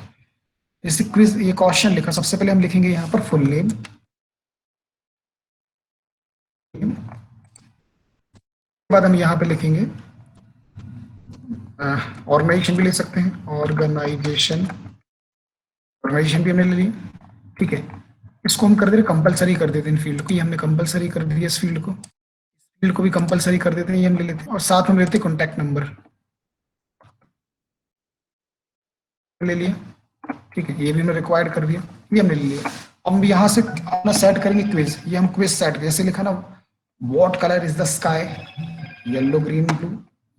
जैसे क्विज, ये क्वेश्चन लिखा, सबसे पहले हम लिखेंगे यहाँ पर फुल नेम, बाद हम यहाँ पे लिखेंगे ऑर्गेनाइजेशन भी ले सकते हैं, ऑर्गेनाइजेशन, ऑर्गेनाइजेशन भी हमने ले लिया, ठीक है। इसको हम कर दे रहे कंपलसरी कर देते हैं, फील्ड को, ये हमने कंपलसरी कर दिया, इस फील्ड को भी कंपलसरी कर देते हैं, ये हम ले लेते हैं। और साथ में लेते हैं कॉन्टैक्ट नंबर, ले लिया, ठीक है, ये भी हमने रिक्वायर्ड कर दिया, ये हमने ले लिया। हम यहाँ से अपना सेट करेंगे क्विज, ये हम क्विज सेट जैसे लिखा ना, what colour is the sky, yellow green blue,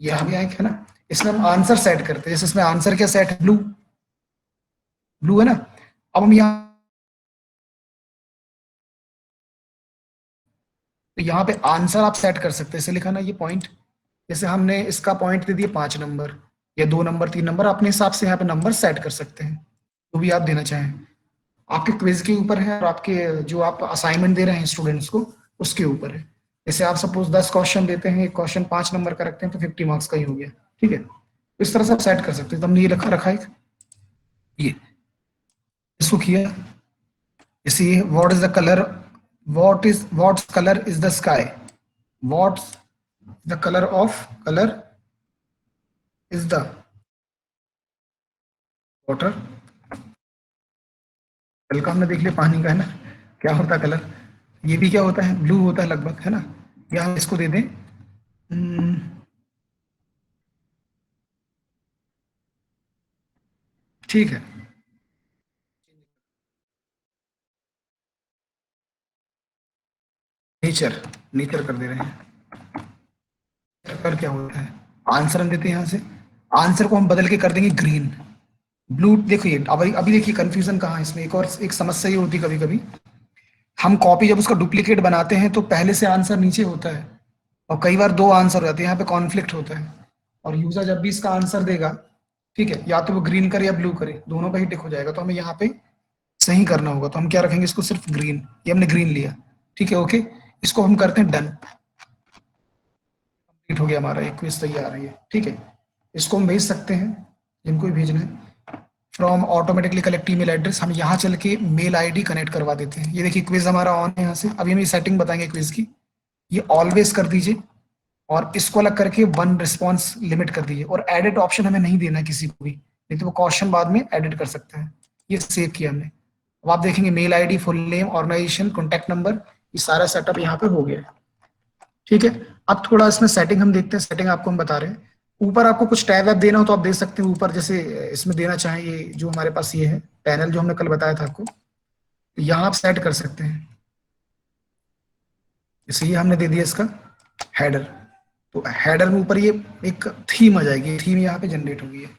ये हम यहाँ है ना, इसमें हम आंसर सेट करते हैं। जैसे इसमें आंसर क्या सेट है, ब्लू, ब्लू है ना। अब हम यहाँ, तो यहाँ पे आंसर आप सेट कर सकते हैं, ऐसे लिखा ना ये पॉइंट, जैसे हमने इसका पॉइंट दे दिए 5 नंबर या 2 नंबर 3 नंबर, अपने हिसाब से यहाँ पे नंबर सेट कर सकते हैं जो भी आप देना चाहें। आपके क्विज के ऊपर है और आपके जो आप असाइनमेंट दे रहे हैं स्टूडेंट्स को उसके ऊपर है। जैसे आप सपोज 10 क्वेश्चन देते हैं, एक क्वेश्चन 5 नंबर का रखते हैं तो 50 मार्क्स का ही हो गया, ठीक है। इस तरह से आप सेट कर सकते हैं। तो हमने ये रखा एक, ये इसको किया, जैसे ये what is the colour, what's colour is the sky, what's the colour of, colour is the water, कल का हमने देख लिया पानी का है ना, क्या होता है कलर, ये भी क्या होता है, ब्लू होता है लगभग, है ना। या हम इसको दे दें ठीक है, नेचर, नेचर कर दे रहे हैं। कलर क्या होता है, आंसर हम देते हैं यहाँ से, आंसर को हम बदल के कर देंगे ग्रीन, ब्लू। देखिए अभी अभी देखिए कंफ्यूजन कहाँ है इसमें, एक और एक समस्या ये होती है कभी कभी, हम कॉपी जब उसका डुप्लीकेट बनाते हैं तो पहले से आंसर नीचे होता है और कई बार 2 आंसर हो जाते हैं, यहाँ पे कॉन्फ्लिक्ट होता है। और यूजर जब भी इसका आंसर देगा, ठीक है, या तो वो ग्रीन करे या ब्लू करे, दोनों का ही टिक हो जाएगा। तो हमें यहाँ पे सही करना होगा, तो हम क्या रखेंगे इसको, सिर्फ ग्रीन, ये हमने ग्रीन लिया, ठीक है, ओके। इसको हम करते हैं डन, कंप्लीट हो गया हमारा एक क्विज तैयार है ये, ठीक है। इसको हम भेज सकते हैं जिनको भी भेजना है, from automatically collect email address, हम यहाँ चल के मेल आईडी कनेक्ट करवा देते हैं। ये देखिए क्विज हमारा ऑन है यहाँ से, अभी हम ये सेटिंग बताएंगे क्विज की, ये ऑलवेज कर दीजिए और इसको अलग करके 1 रिस्पॉन्स लिमिट कर दीजिए, और एडिट ऑप्शन हमें नहीं देना किसी को भी, नहीं तो वो क्वेश्चन बाद में एडिट कर सकता है। ये सेव किया हमने। अब आप देखेंगे mail ID, full name, organisation, contact number, ये सारा सेटअप यहाँ पे हो गया है, ठीक है। अब थोड़ा इसमें सेटिंग हम देखते हैं, सेटिंग आपको हम बता रहे हैं। ऊपर आपको कुछ टैब वैब देना हो तो आप दे सकते हैं ऊपर, जैसे इसमें देना चाहें, ये जो हमारे पास ये है पैनल जो हमने कल बताया था आपको, यहाँ आप सेट कर सकते हैं। जैसे ये हमने दे दिया इसका हेडर, तो हेडर में ऊपर ये एक थीम आ जाएगी, थीम यहाँ पे जनरेट होगी है,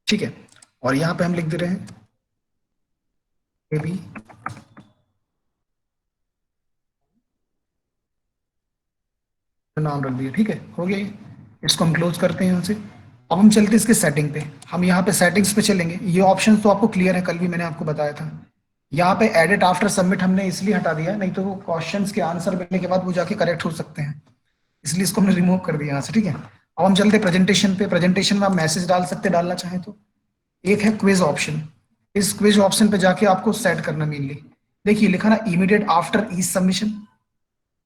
ठीक है। और यहाँ पे हम लिख दे रहे हैं बेबी नाम रख दिया, ठीक है, हो गया ये। इसको हम क्लोज करते हैं यहाँ से। अब हम चलते हैं इसके सेटिंग पे, हम यहाँ पे सेटिंग्स पे चलेंगे। ये ऑप्शन तो आपको क्लियर है, कल भी मैंने आपको बताया था। यहाँ पे एडिट आफ्टर सबमिट हमने इसलिए हटा दिया, नहीं तो वो क्वेश्चंस के आंसर मिलने के बाद वो जाके करेक्ट हो सकते हैं, इसलिए इसको हमने रिमूव कर दिया यहाँ से, ठीक है। अब हम चलते प्रेजेंटेशन पे। प्रेजेंटेशन में आप मैसेज डाल सकते हैं, डालना चाहें तो। एक है क्विज ऑप्शन, इस क्विज ऑप्शन पे जाके आपको सेट करना मेनली। देखिए लिखा ना इमीडिएट आफ्टर ईच सबमिशन,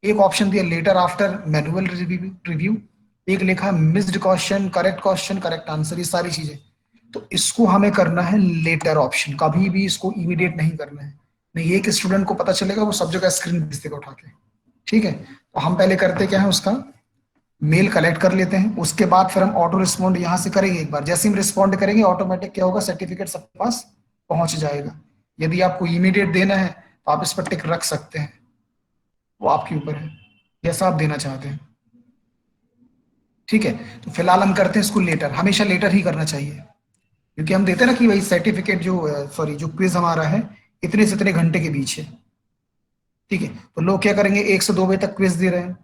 एक ऑप्शन दिया लेटर आफ्टर मैनुअल रिव्यू, एक लिखा missed question, correct question, correct answer, ये सारी चीजें। तो इसको हमें करना है लेटर ऑप्शन, कभी भी इसको इमीडिएट नहीं करना है, नहीं एक स्टूडेंट को पता चलेगा वो सब जगह स्क्रीन भेज देगा उठा के, ठीक है। तो हम पहले करते क्या है, उसका मेल कलेक्ट कर लेते हैं, उसके बाद फिर हम ऑटो रिस्पॉन्ड यहाँ से करेंगे। एक बार जैसे हम रिस्पॉन्ड करेंगे ऑटोमेटिक क्या होगा, सर्टिफिकेट सबके पास पहुंच जाएगा। यदि आपको इमीडिएट देना है तो आप इस पर टिक रख सकते हैं, वो आपके ऊपर है, जैसा आप देना चाहते हैं, ठीक है। तो फिलहाल हम करते हैं इसको लेटर, हमेशा लेटर ही करना चाहिए, क्योंकि हम देते हैं ना कि भाई सर्टिफिकेट जो सॉरी जो क्विज हमारा है इतने से इतने घंटे के बीच है, ठीक है। तो लोग क्या करेंगे, 1 से 2 बजे तक क्विज दे रहे हैं,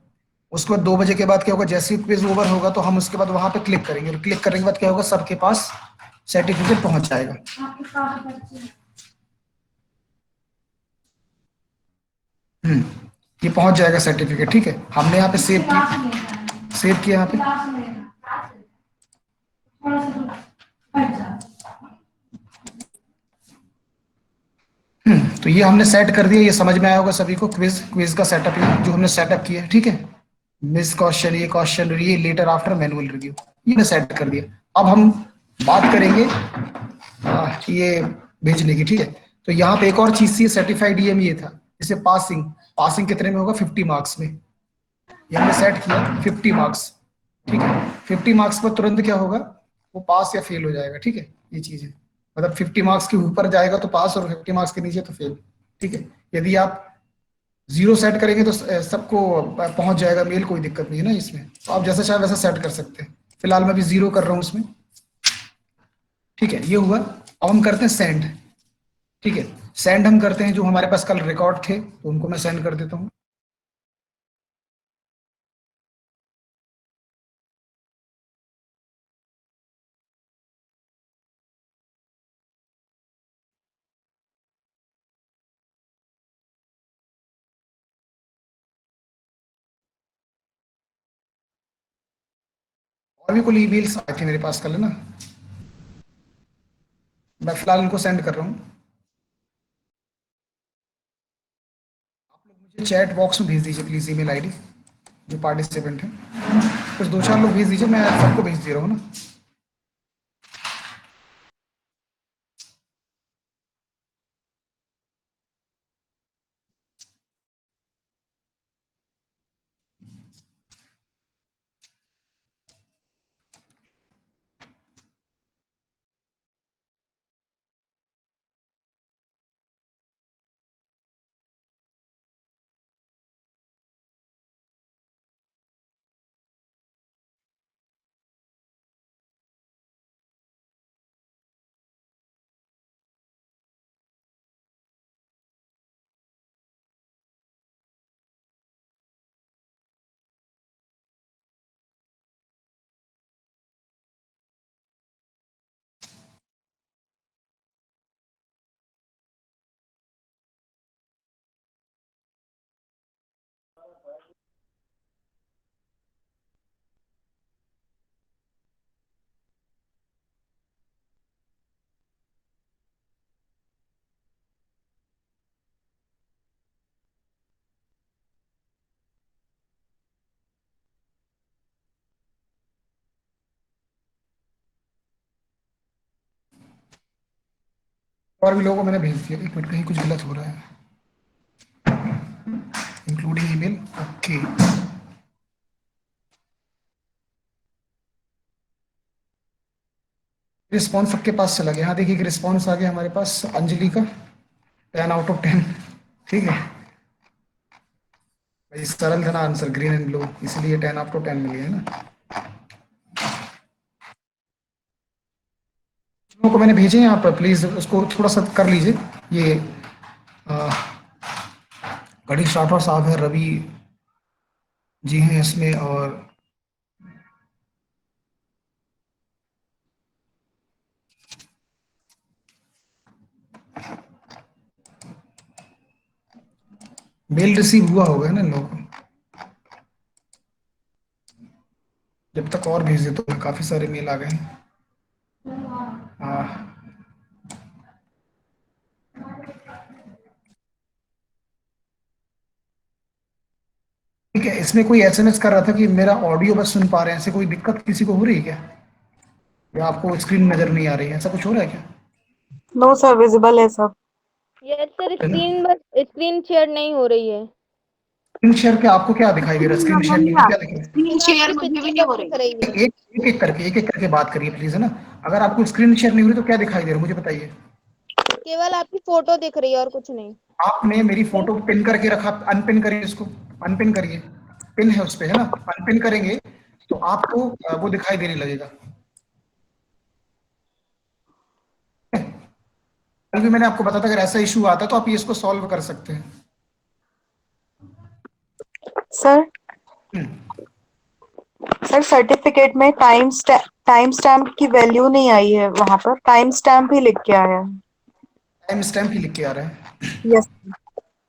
उसके बाद 2 बजे के बाद क्या होगा, जैसे ही क्विज ओवर होगा तो हम उसके बाद वहां पे क्लिक करेंगे, क्लिक करने के बाद क्या होगा, सबके पास सर्टिफिकेट पहुंच जाएगा। ये पहुंच जाएगा सर्टिफिकेट, ठीक है। हमने यहाँ पे सेव किया यहाँ पे, तो ये हमने सेट कर दिया, ये समझ में आया होगा सभी को, क्विज का सेटअप जो हमने सेटअप किया है, ठीक है। मिस क्वेश्चन, ये क्वेश्चन, ये लेटर आफ्टर मैनुअल रिव्यू, ये मैं सेट कर दिया। अब हम बात करेंगे ये भेजने की, ठीक है। तो यहाँ पे एक और चीज थी, सर्टिफाइड ईएम ये था, जैसे पासिंग कितने में होगा, 50 मार्क्स में, ये हमने सेट किया 50 मार्क्स, ठीक है। 50 मार्क्स पर तुरंत क्या होगा, वो पास या फेल हो जाएगा, ठीक है। ये चीज है, मतलब 50 मार्क्स के ऊपर जाएगा तो पास और 50 मार्क्स के नीचे तो फेल, ठीक है। यदि आप 0 सेट करेंगे तो सबको पहुंच जाएगा मेल, कोई दिक्कत नहीं है ना इसमें, तो आप जैसा चाहे वैसा सेट कर सकते हैं। फिलहाल मैं भी 0 कर रहा हूँ इसमें, ठीक है। ये हुआ। अब हम करते हैं सेंड, ठीक है। सेंड हम करते हैं, जो हमारे पास कल रिकॉर्ड थे तो उनको मैं सेंड कर देता हूँ। और भी कुछ ईमेल्स आए थे मेरे पास कल, है ना। मैं फिलहाल इनको सेंड कर रहा हूँ। आप लोग मुझे चैट बॉक्स में भेज दीजिए प्लीज ईमेल आईडी, जो पार्टिसिपेंट हैं। कुछ 2-4 लोग भेज दीजिए, मैं सबको भेज दे रहा हूँ ना। और भी लोगों को मैंने भेज दिया। एक मिनट, कहीं कुछ गलत हो रहा है। Including email, okay. रिस्पॉन्स सबके पास चला गया। हाँ देखिए कि रिस्पॉन्स आ गया हमारे पास अंजलि का 10 आउट ऑफ 10, ठीक है। भाई सरल था ना आंसर, ग्रीन एंड ब्लू, इसलिए 10 आउट ऑफ 10 मिल गया है ना। लोगों को मैंने भेजे हैं, आप प्लीज उसको थोड़ा सा कर लीजिए। ये गणेश राठौर साहब है, रवि जी हैं इसमें, और मेल रिसीव हुआ होगा है ना इन लोगों को। जब तक और भेज दे तो काफी सारे मेल आ गए हैं। हाँ, ठीक है। इसमें कोई एसएमएस कर रहा था कि मेरा ऑडियो बस सुन पा रहे हैं, ऐसे कोई दिक्कत किसी को हो रही है क्या, या आपको स्क्रीन नजर नहीं आ रही है, ऐसा कुछ हो रहा है क्या? नो सर, विजिबल है सब। यस सर, है ना। स्क्रीन शेयर नहीं हो रही है। स्क्रीन शेयर के आपको क्या दिखाई दे रहा है? स्क्रीन शेयर नहीं हो, क्या दिख रहा स्क्रीन शेयर आपकी मुझे भी पिक्चर नहीं हो अब दिख रही। रही है। है? एक एक करके बात करिए प्लीज, है ना। अगर आपको स्क्रीन शेयर नहीं हो रही तो क्या दिखाई दे रहा है मुझे बताइए। केवल आपकी फोटो दिख रही है और कुछ नहीं। आपने मेरी फोटो पिन करके रखा, अनपिन करिए इसको, अनपिन करिए। पिन है उस पे, है ना। अनपिन करेंगे तो आपको वो दिखाई देने लगेगा। कल भी मैंने आपको बताया था, अगर ऐसा इशू आता है तो आप ये इसको सॉल्व कर सकते हैं। सर सर सर्टिफिकेट में टाइम स्टैम्प की वैल्यू नहीं आई है, वहां पर टाइम स्टैम्प ही लिख के आया है। टाइम स्टैम्प ही लिख के आ रहा है। यस।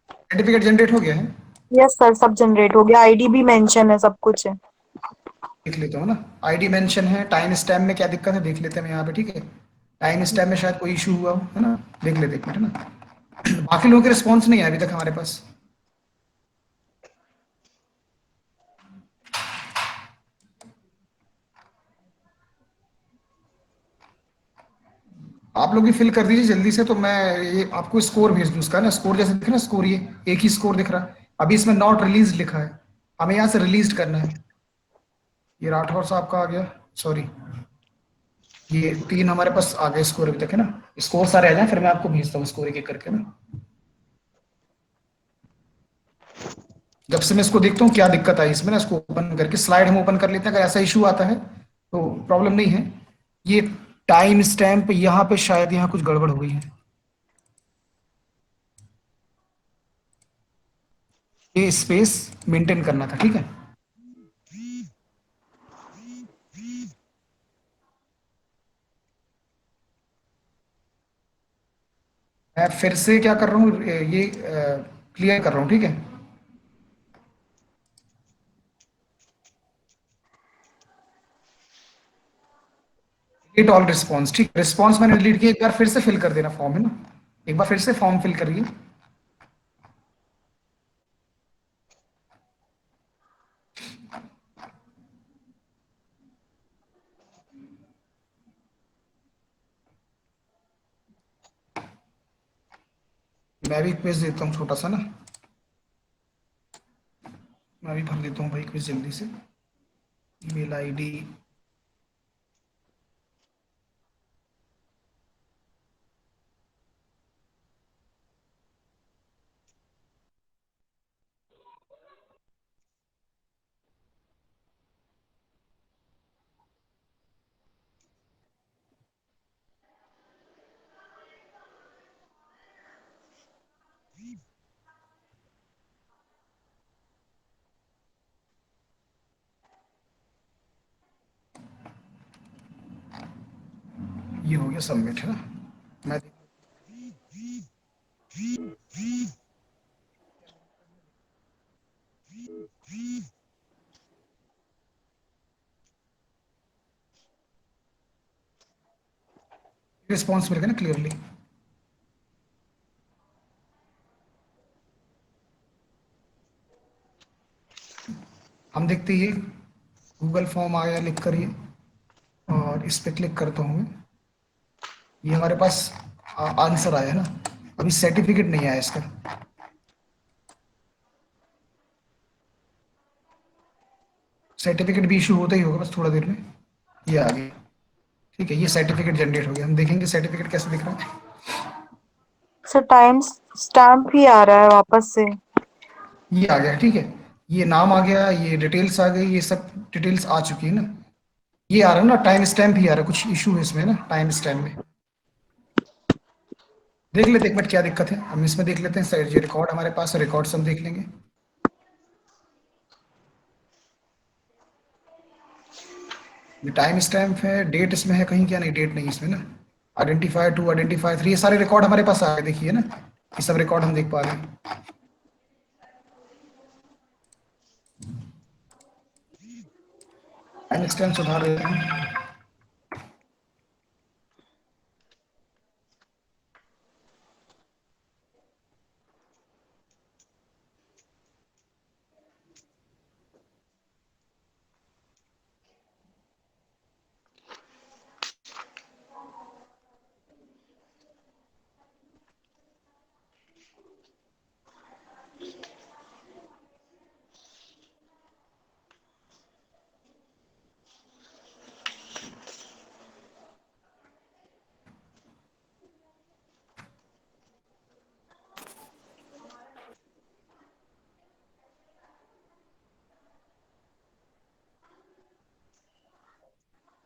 सर्टिफिकेट जनरेट हो गया है। यस सर, सब जनरेट हो गया, आईडी भी मेंशन है, सब कुछ है। देख लेता हूँ ना, आईडी मेंशन है। टाइम स्टैम्प में क्या दिक्कत है देख लेते हैं यहाँ पे, ठीक है। टाइम स्टैम्प में शायद कोई इशू हुआ हो, है ना। देख लेते हैं एक मिनट, है ना। बाकी लोगों के रिस्पॉन्स नहीं है अभी तक हमारे पास। आप लोग भी फिल कर दीजिए जल्दी से, तो मैं ये आपको स्कोर भेज दूँ उसका ना। स्कोर जैसे दिख रहा है ना, स्कोर ये एक ही स्कोर दिख रहा है। अभी इसमें नॉट रिलीज लिखा है, हमें यहाँ से रिलीज करना है। ये राठौर साहब का आ गया, सॉरी। ये 3 हमारे पास आ गए स्कोर अभी तक, है ना। स्कोर सारे आ जाए फिर मैं आपको भेजता हूँ स्कोर एक एक करके ना। जब से मैं इसको देखता हूँ क्या दिक्कत आई इसमें ना, इसको ओपन करके स्लाइड हम ओपन कर लेते हैं, अगर ऐसा इशू आता है तो प्रॉब्लम नहीं है। ये टाइम स्टैम्प यहाँ पे शायद यहाँ कुछ गड़बड़ हो गई है, ये स्पेस मेंटेन करना था, ठीक है। मैं फिर से क्या कर रहा हूँ, ये क्लियर कर रहा हूँ, ठीक है। डिलीट ऑल रिस्पॉन्स, ठीक, रिस्पॉन्स मैंने डिलीट किया, एक बार फिर से फिल कर देना फॉर्म, है ना। एक बार फिर से फॉर्म फिल करिए। मैं भी क्विज देता हूँ छोटा सा ना, मैं भी भर देता हूँ भाई क्विज जल्दी से। ईमेल आईडी, ये हो गया सबमिट, है ना। मैं रिस्पॉन्स मिल गया ना क्लियरली। हम देखते ही गूगल फॉर्म आया लिख कर ये, और इस पे क्लिक करता हूँ मैं, ये हमारे पास आंसर आया है ना। अभी सर्टिफिकेट नहीं आया इसका, सर्टिफिकेट भी इशू होता ही होगा बस थोड़ा देर में। ये आ गया, ठीक है, ये सर्टिफिकेट जनरेट हो गया। हम देखेंगे सर्टिफिकेट कैसे दिख रहा है। सर टाइम स्टैम्प ही आ रहा है वापस से। ये आ गया, ठीक है, ये नाम आ गया, ये डिटेल्स आ गई, ये सब डिटेल्स आ चुकी है ना। ये आ रहा है ना, टाइम स्टैम्प ही आ रहा है, कुछ इशू है इसमें ना टाइम स्टैम्प में। देख लेते एक मिनट क्या दिक्कत है, हम इसमें देख लेते हैं सर, ये रिकॉर्ड हमारे पास है, रिकॉर्ड्स हम देख लेंगे। ये टाइम स्टैम्प है, डेट इसमें है कहीं क्या, नहीं डेट नहीं इसमें ना। आइडेंटिफाई 2, आइडेंटिफाई 3, ये सारे रिकॉर्ड हमारे पास आ गए, देखिए ना, ये सब रिकॉर्ड हम देख पा रहे हैं। टाइम स्टैम्प सुधार देते हैं।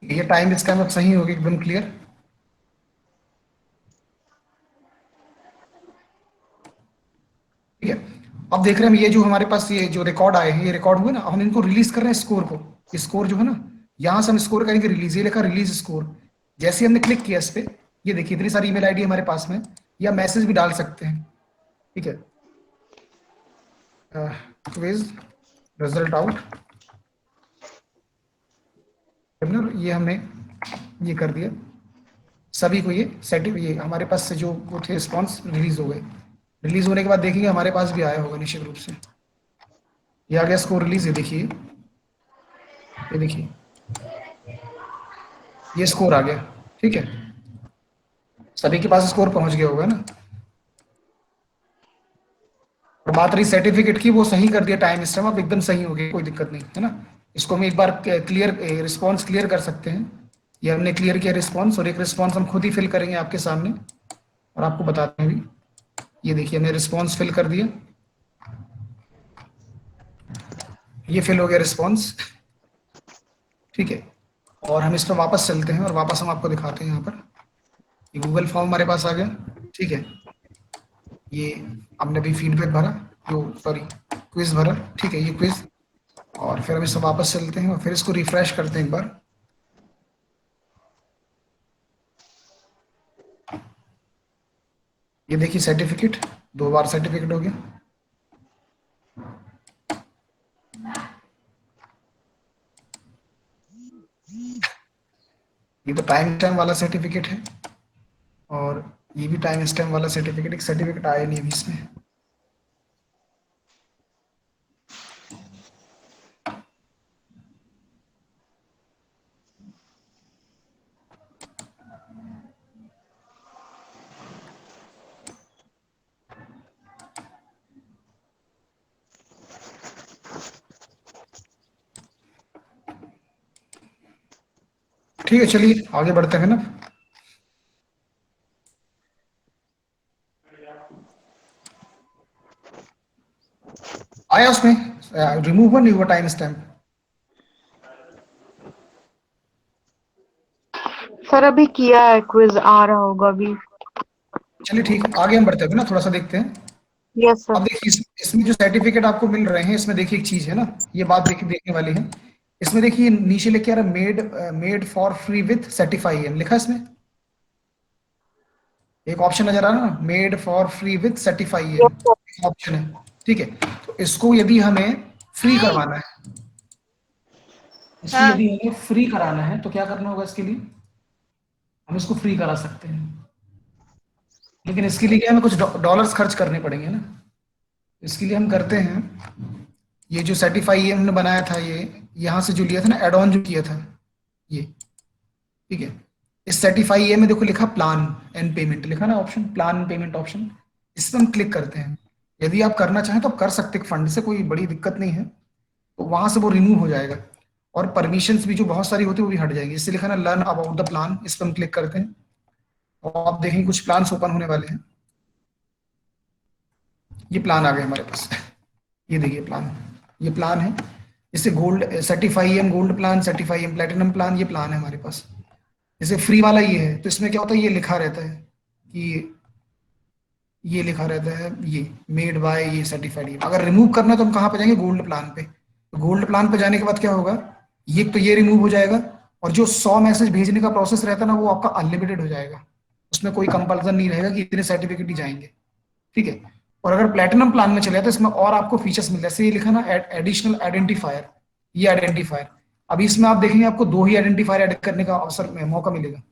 ये टाइम स्टैम्प अब सही हो गया, एकदम क्लियर। ठीक है, अब देख रहे हैं हम ये जो हमारे पास ये जो रिकॉर्ड आए हैं, ये रिकॉर्ड हुए ना, अब हम इनको रिलीज कर रहे हैं स्कोर को। स्कोर जो है ना, यहाँ से हम स्कोर करेंगे रिलीज, ये लिखा रिलीज स्कोर। जैसे ही हमने क्लिक किया इस पे, ये देखिए इतनी सारी ईमेल आईडी हमारे पास में, या मैसेज भी डाल सकते हैं, ठीक है। क्विज रिजल्ट आउट, ये हमने ये कर दिया सभी को, ये सेटिव, ये हमारे पास से जो वो थे रिस्पॉन्स रिलीज हो गए। रिलीज होने के बाद देखेंगे हमारे पास भी आया होगा निश्चित रूप से, ये आ गया स्कोर रिलीज, ये देखिए, ये देखिए ये स्कोर आ गया, ठीक है, सभी के पास स्कोर पहुंच गया होगा ना। और बात रही सर्टिफिकेट की, वो सही कर दिया टाइम स्टैम्प, अब एकदम सही हो गया, कोई दिक्कत नहीं है ना। इसको हम एक बार क्लियर रिस्पॉन्स क्लियर कर सकते हैं, ये हमने क्लियर किया रिस्पॉन्स, और एक रिस्पॉन्स हम खुद ही फिल करेंगे आपके सामने और आपको बताते हैं भी। ये देखिए हमने रिस्पॉन्स फिल कर दिया, ये फिल हो गया रिस्पॉन्स, ठीक है। और हम इस पर वापस चलते हैं और वापस हम आपको दिखाते हैं यहाँ पर, ये गूगल फॉर्म हमारे पास आ गया, ठीक है। ये हमने भी फीडबैक भरा, जो सॉरी क्विज भरा, ठीक है, ये क्विज। और फिर हम इससे वापस चलते हैं और फिर इसको रिफ्रेश करते हैं एक बार। ये देखिए सर्टिफिकेट, 2 बार सर्टिफिकेट हो गया। ये तो टाइम स्टैम्प वाला सर्टिफिकेट है, और ये भी टाइम स्टैम्प वाला सर्टिफिकेट। एक सर्टिफिकेट आया नहीं अभी इसमें। ठीक है, चलिए आगे बढ़ते हैं ना। आया उसमें, रिमूव नहीं हुआ टाइम स्टैम्प? सर अभी किया है, क्विज आ रहा होगा अभी। चलिए ठीक, आगे हम बढ़ते हैं ना, थोड़ा सा देखते हैं। यस अब सर। देखिए इसमें जो सर्टिफिकेट आपको मिल रहे हैं, इसमें देखिए एक चीज है ना, ये बात देखने वाली है। इसमें देखिए नीचे लिखे आ रहा है made for free with Certify'em, लिखा है इसमें एक ऑप्शन नजर आ रहा है ना, made for free with Certify yes em sir. Option है, ठीक है। तो इसको यदि हमें फ्री करवाना है, इसको हाँ यदि हमें फ्री कराना है तो क्या करना होगा? इसके लिए हम इसको फ्री करा सकते हैं, लेकिन इसके लिए क्या हमें कुछ डॉलर्स खर्च करने पड़ेंगे ना। इसके लिए हम करते हैं, ये जो सर्टिफाई हमने बनाया था, ये यहाँ से जो लिया था ना, एड ऑन जो किया था ये, ठीक है। इस सर्टिफाई में देखो लिखा प्लान एंड पेमेंट, लिखा ना ऑप्शन, प्लान पेमेंट ऑप्शन, इस पर हम क्लिक करते हैं। यदि आप करना चाहें तो आप कर सकते हैं फंड से, कोई बड़ी दिक्कत नहीं है। तो वहां से वो रिमूव हो जाएगा, और परमिशंस भी जो बहुत सारी होती है वो भी हट जाएंगी। इससे लिखा ना लर्न अबाउट द प्लान, इस पर हम क्लिक करते हैं और आप देखेंगे कुछ प्लान्स ओपन होने वाले हैं। ये प्लान आ गए हमारे पास, ये देखिए प्लान, ये प्लान है। जैसे gold Certify'em gold plan, Certify'em platinum plan, ये प्लान है हमारे पास। जैसे फ्री वाला ये है, तो इसमें क्या होता है, ये लिखा रहता है कि ये लिखा रहता है ये मेड बाय ये सर्टिफाइड। अगर रिमूव करना है तो हम कहाँ पे जाएंगे? गोल्ड प्लान पे। तो गोल्ड प्लान पे जाने के बाद क्या होगा, ये तो ये रिमूव हो जाएगा, और जो 100 मैसेज भेजने का प्रोसेस रहता है ना, वो आपका अनलिमिटेड हो जाएगा। उसमें कोई कंपल्सन नहीं रहेगा कि इतने सर्टिफिकेट ही जाएंगे, ठीक है। और अगर प्लेटिनम प्लान में चले तो इसमें और आपको फीचर्स मिलते हैं, जैसे ये लिखा ना एडिशनल आइडेंटिफायर, ये आइडेंटिफायर। अभी इसमें आप देखेंगे आपको 2 ही आइडेंटिफायर ऐड करने का अवसर मौका मिलेगा।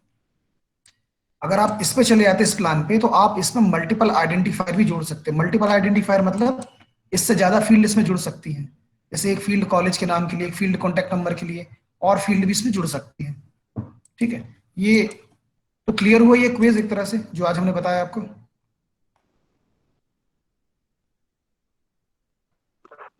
अगर आप इस पे चले जाते हैं इस प्लान पे, तो आप इसमें मल्टीपल आइडेंटिफायर भी जोड़ सकते हैं। मल्टीपल आइडेंटिफायर मतलब इससे ज्यादा फील्ड इसमें जुड़ सकती हैं। जैसे एक फील्ड कॉलेज के नाम के लिए, एक फील्ड कॉन्टेक्ट नंबर के लिए, और फील्ड भी इसमें जुड़ सकती है, ठीक है। ये तो क्लियर हुआ ये क्विज एक तरह से जो आज हमने बताया आपको।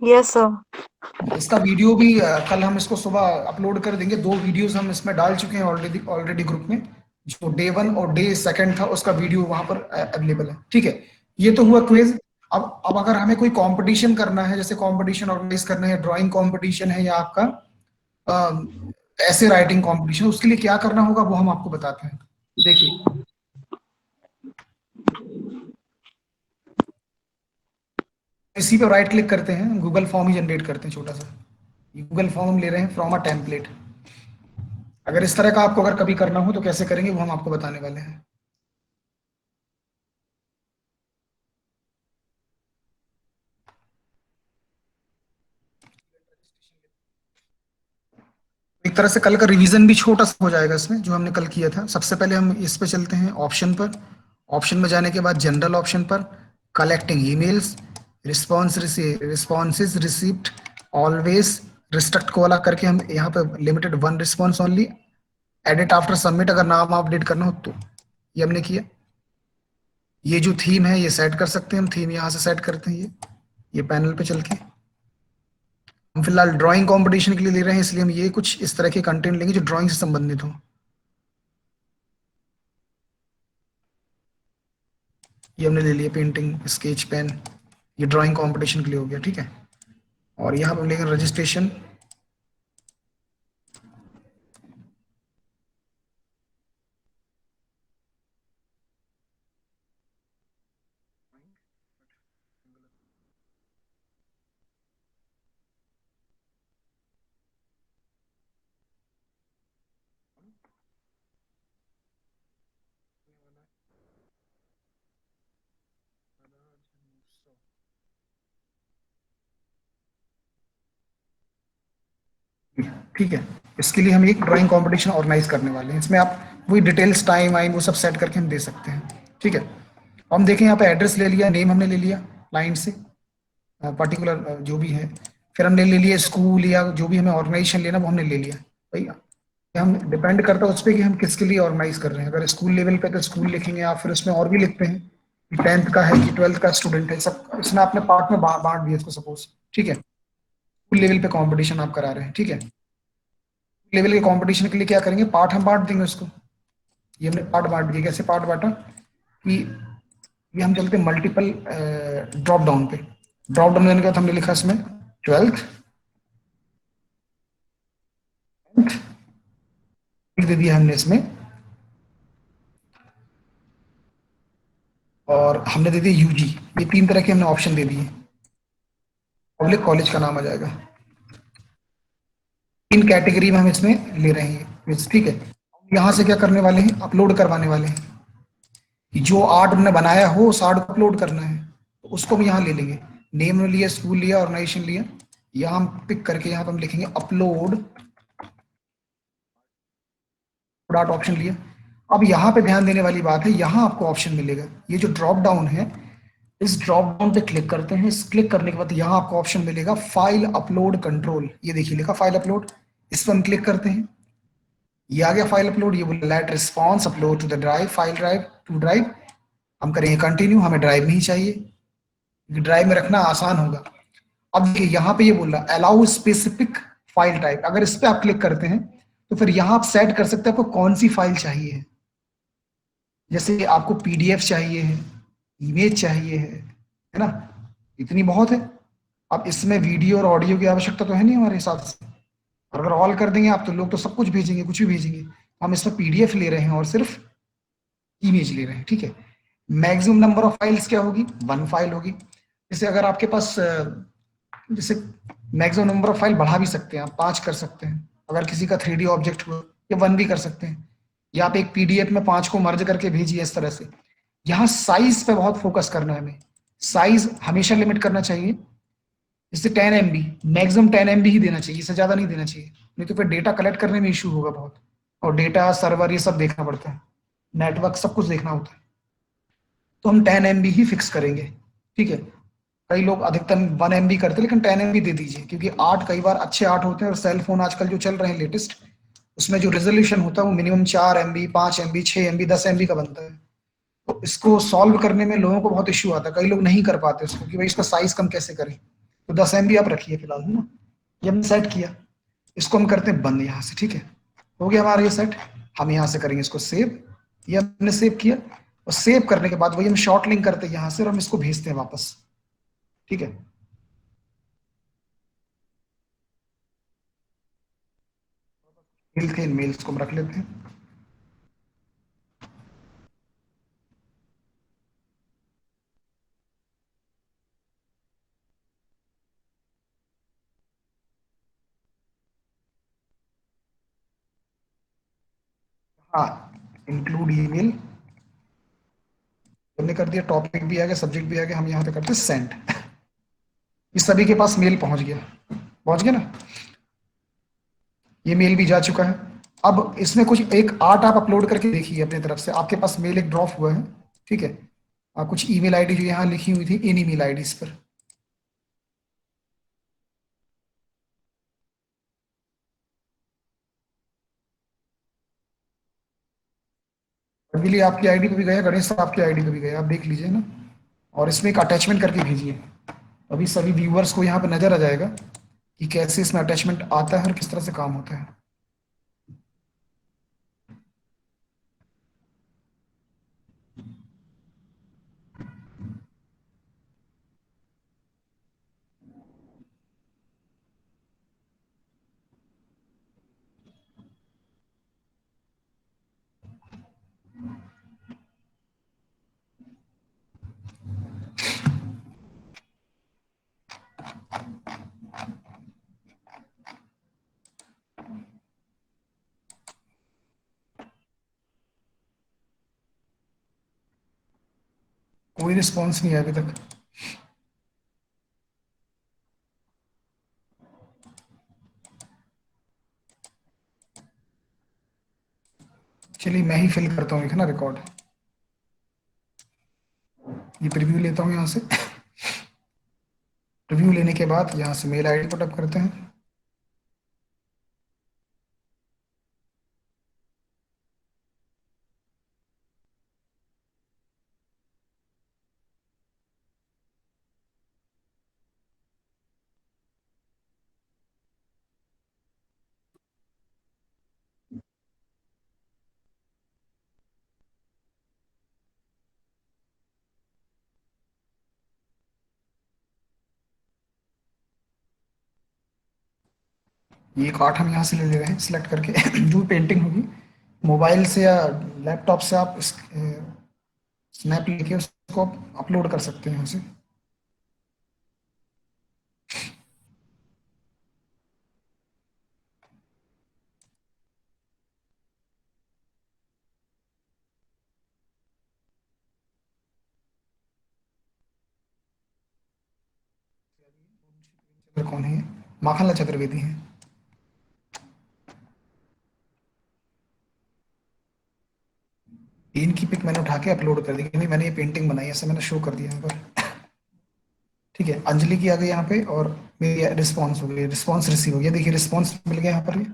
Yes sir. इसका वीडियो भी कल हम इसको सुबह अपलोड कर देंगे। 2 वीडियोस हम इसमें डाल चुके हैं ऑलरेडी ग्रुप में। जो डे 1 और डे 2 था उसका वीडियो वहां पर अवेलेबल है, ठीक है। ये तो हुआ क्विज। अब अगर हमें कोई कंपटीशन करना है, जैसे कंपटीशन ऑर्गेनाइज करना है, ड्राइंग कंपटीशन है या आपका ऐसे राइटिंग कंपटीशन, उसके लिए क्या करना होगा वो हम आपको बताते हैं। देखिए इसी पे राइट क्लिक करते हैं, गूगल फॉर्म ही जनरेट करते हैं छोटा सा। गूगल फॉर्म हम ले रहे हैं फ्रॉम अ टेम्पलेट। अगर इस तरह का आपको अगर कभी करना हो तो कैसे करेंगे वो हम आपको बताने वाले हैं। एक तरह से कल का रिवीजन भी छोटा सा हो जाएगा इसमें, जो हमने कल किया था। सबसे पहले हम इस पे चलते हैं ऑप्शन पर। ऑप्शन में जाने के बाद जनरल ऑप्शन पर collecting emails, responses received always restrict को वाला करके हम यहाँ पे limited 1 response only, edit after submit अगर नाम अपडेट करना हो तो, ये हमने किया। ये जो थीम है ये सेट कर सकते हैं हम, थीम यहाँ से सेट करते हैं। ये पैनल पे चल के हम फिलहाल ड्राइंग कंपटीशन के लिए ले रहे हैं, इसलिए हम ये कुछ इस तरह के कंटेंट लेंगे जो ड्राइंग से संबंधित हो। ये हमने ले लिया पेंटिंग, स्केच पेन, ये ड्राइंग कंपटीशन के लिए हो गया, ठीक है। और यहाँ पर लेंगे रजिस्ट्रेशन, ठीक है। इसके लिए हम एक ड्राइंग कंपटीशन ऑर्गेनाइज करने वाले हैं। इसमें आप वही डिटेल्स, टाइम वाइम वो सब सेट करके हम दे सकते हैं, ठीक है। हम देखें यहाँ पे एड्रेस ले लिया, नेम हमने ले लिया क्लाइंट से, पर्टिकुलर जो भी है। फिर हमने ले लिया स्कूल या जो भी हमें ऑर्गेनाइजेशन लेना वो हमने ले लिया भैया। हम डिपेंड करता है उस पर कि हम किसके लिए ऑर्गेनाइज कर रहे हैं। अगर स्कूल लेवल पे तो स्कूल लिखेंगे आप, फिर उसमें और भी लिखते हैं कि 10th का है कि 12th का स्टूडेंट है, सब इसने अपने पार्ट में बांट दिया इसको सपोज, ठीक है। स्कूल लेवल पे कंपटीशन आप करा रहे हैं, ठीक है। लेवल के कंपटीशन के लिए क्या करेंगे, पार्ट हम बांट देंगे उसको। ये हमने पार्ट बांट दिया। कैसे पार्ट बांटा कि ये हम चलते मल्टीपल ड्रॉप डाउन पे। ड्रॉप डाउन देने के बाद हमने लिखा इसमें 12th दे दिया हमने इसमें, और हमने दे दिया यूजी। ये 3 तरह के हमने ऑप्शन दे दिए। पब्लिक कॉलेज का नाम आ जाएगा। 3 कैटेगरी में हम इसमें ले रहे हैं, ठीक है। यहाँ से क्या करने वाले हैं, अपलोड करवाने वाले हैं कि जो आर्ट हमने बनाया हो उस आर्ट को अपलोड करना है, तो उसको हम यहाँ ले लेंगे। नेम लिया, स्कूल लिया, ऑर्गेनाइजेशन लिया, यहाँ हम पिक करके यहाँ पर हम लिखेंगे अपलोड आर्ट, ऑप्शन लिया। अब यहाँ पे ध्यान देने वाली बात है, यहाँ आपको ऑप्शन मिलेगा, ये जो ड्रॉप डाउन है इस ड्रॉप डाउन पे क्लिक करते हैं। इस क्लिक करने के बाद यहाँ आपको ऑप्शन मिलेगा फाइल अपलोड कंट्रोल। ये देखिए लिखा फाइल अपलोड, इस पर हम क्लिक करते हैं, ये आ गया फाइल अपलोड। ये बोला let response upload to the drive, file drive to drive. हम करेंगे कंटिन्यू, हमें ड्राइव में ही चाहिए, ड्राइव में रखना आसान होगा। अब देखिए यहाँ पे ये बोल रहा अलाउ स्पेसिफिक फाइल टाइप। अगर इस पे आप क्लिक करते हैं तो फिर यहाँ आप सेट कर सकते हैं आपको कौन सी फाइल चाहिए। जैसे आपको पीडीएफ चाहिए है, इमेज चाहिए है ना, इतनी बहुत है। अब इसमें वीडियो और ऑडियो की आवश्यकता तो है नहीं हमारे हिसाब से, और अगर ऑल कर देंगे आप तो लोग तो सब कुछ भेजेंगे, कुछ भी भेजेंगे। हम इसमें पीडीएफ ले रहे हैं और सिर्फ इमेज ले रहे हैं, ठीक है। मैक्सिमम नंबर ऑफ फाइल्स क्या होगी, 1 फाइल होगी। जैसे अगर आपके पास जैसे मैक्सिमम नंबर ऑफ फाइल बढ़ा भी सकते हैं आप, 5 कर सकते हैं। अगर किसी का 3D ऑब्जेक्ट हुआ या 1 भी कर सकते हैं, या आप एक पीडीएफ में 5 को मर्ज करके भेजिए इस तरह से। यहाँ साइज पे बहुत फोकस करना है हमें। साइज हमेशा लिमिट करना चाहिए, जैसे 10 MB, मैक्सिमम 10 MB ही देना चाहिए, इससे ज्यादा नहीं देना चाहिए, नहीं तो फिर डेटा कलेक्ट करने में इशू होगा बहुत, और डेटा सर्वर ये सब देखना पड़ता है, नेटवर्क सब कुछ देखना होता है। तो हम 10 MB ही फिक्स करेंगे, ठीक है। कई लोग अधिकतम 1 MB करते हैं, लेकिन 10 MB दे दीजिए, क्योंकि आर्ट कई बार अच्छे आर्ट होते हैं, और सेल फोन आजकल जो चल रहे हैं लेटेस्ट, उसमें जो रेजोल्यूशन होता है वो minimum 4 MB, 5 MB, 6 MB, 10 MB का बनता है। तो इसको सॉल्व करने में लोगों को बहुत इश्यू आता है, कई लोग नहीं कर पाते उसको कि भाई इसका साइज कम कैसे करें। तो 10 MB आप रखिए फिलहाल, है ना। ये हमने सेट किया, इसको हम करते हैं बंद यहाँ से, ठीक है। हो गया हमारा ये सेट। हम यहाँ से करेंगे इसको सेव, ये हमने सेव किया, और सेव करने के बाद वही हम शॉर्ट लिंक करते हैं यहाँ से, और हम इसको भेजते हैं वापस, ठीक है। मेल थे, इन मेल्स को हम रख लेते हैं। हाँ, इंक्लूड ईमेल हमने कर दिया, टॉपिक भी आ गया, सब्जेक्ट भी आ गया। हम यहाँ पे करते हैं सेंड। इस सभी के पास मेल पहुंच गया, पहुंच गया ना, ये मेल भी जा चुका है। अब इसमें कुछ एक आर्ट आप अपलोड करके देखिए अपनी तरफ से, आपके पास मेल एक ड्रॉप हुआ है, ठीक है। कुछ ईमेल आईडी जो यहाँ लिखी हुई थी, इन ईमेल आईडीज पर आपकी आईडी पे भी गया, गणेश साहब की आईडी पे भी गया, आप देख लीजिए ना। और इसमें एक अटैचमेंट करके भेजिए, अभी सभी व्यूअर्स को यहाँ पे नजर आ जाएगा कि कैसे इसमें अटैचमेंट आता है और किस तरह से काम होता है। कोई रिस्पॉन्स नहीं है अभी तक। चलिए मैं ही फिल करता हूँ एक ना रिकॉर्ड। ये प्रीव्यू लेता हूँ यहाँ से। प्रीव्यू लेने के बाद यहाँ से मेल आईडी पुटअप करते हैं। ये कार्ड हम यहाँ से ले रहे हैं सिलेक्ट करके। जो पेंटिंग होगी मोबाइल से या लैपटॉप से आप स्नैप लेके उसको अपलोड कर सकते हैं यहाँ से। कौन है? माखनलाल चतुर्वेदी हैं। इनकी पिक मैंने उठा के अपलोड कर दी कि भाई मैंने ये पेंटिंग बनाई, ऐसे मैंने शो कर दिया यहाँ पर। ठीक है, अंजलि की आ गई यहाँ पे और मेरी रिस्पॉन्स हो गई, रिस्पॉन्स रिसीव हो गया। देखिए रिस्पॉन्स मिल गया यहाँ पर ये।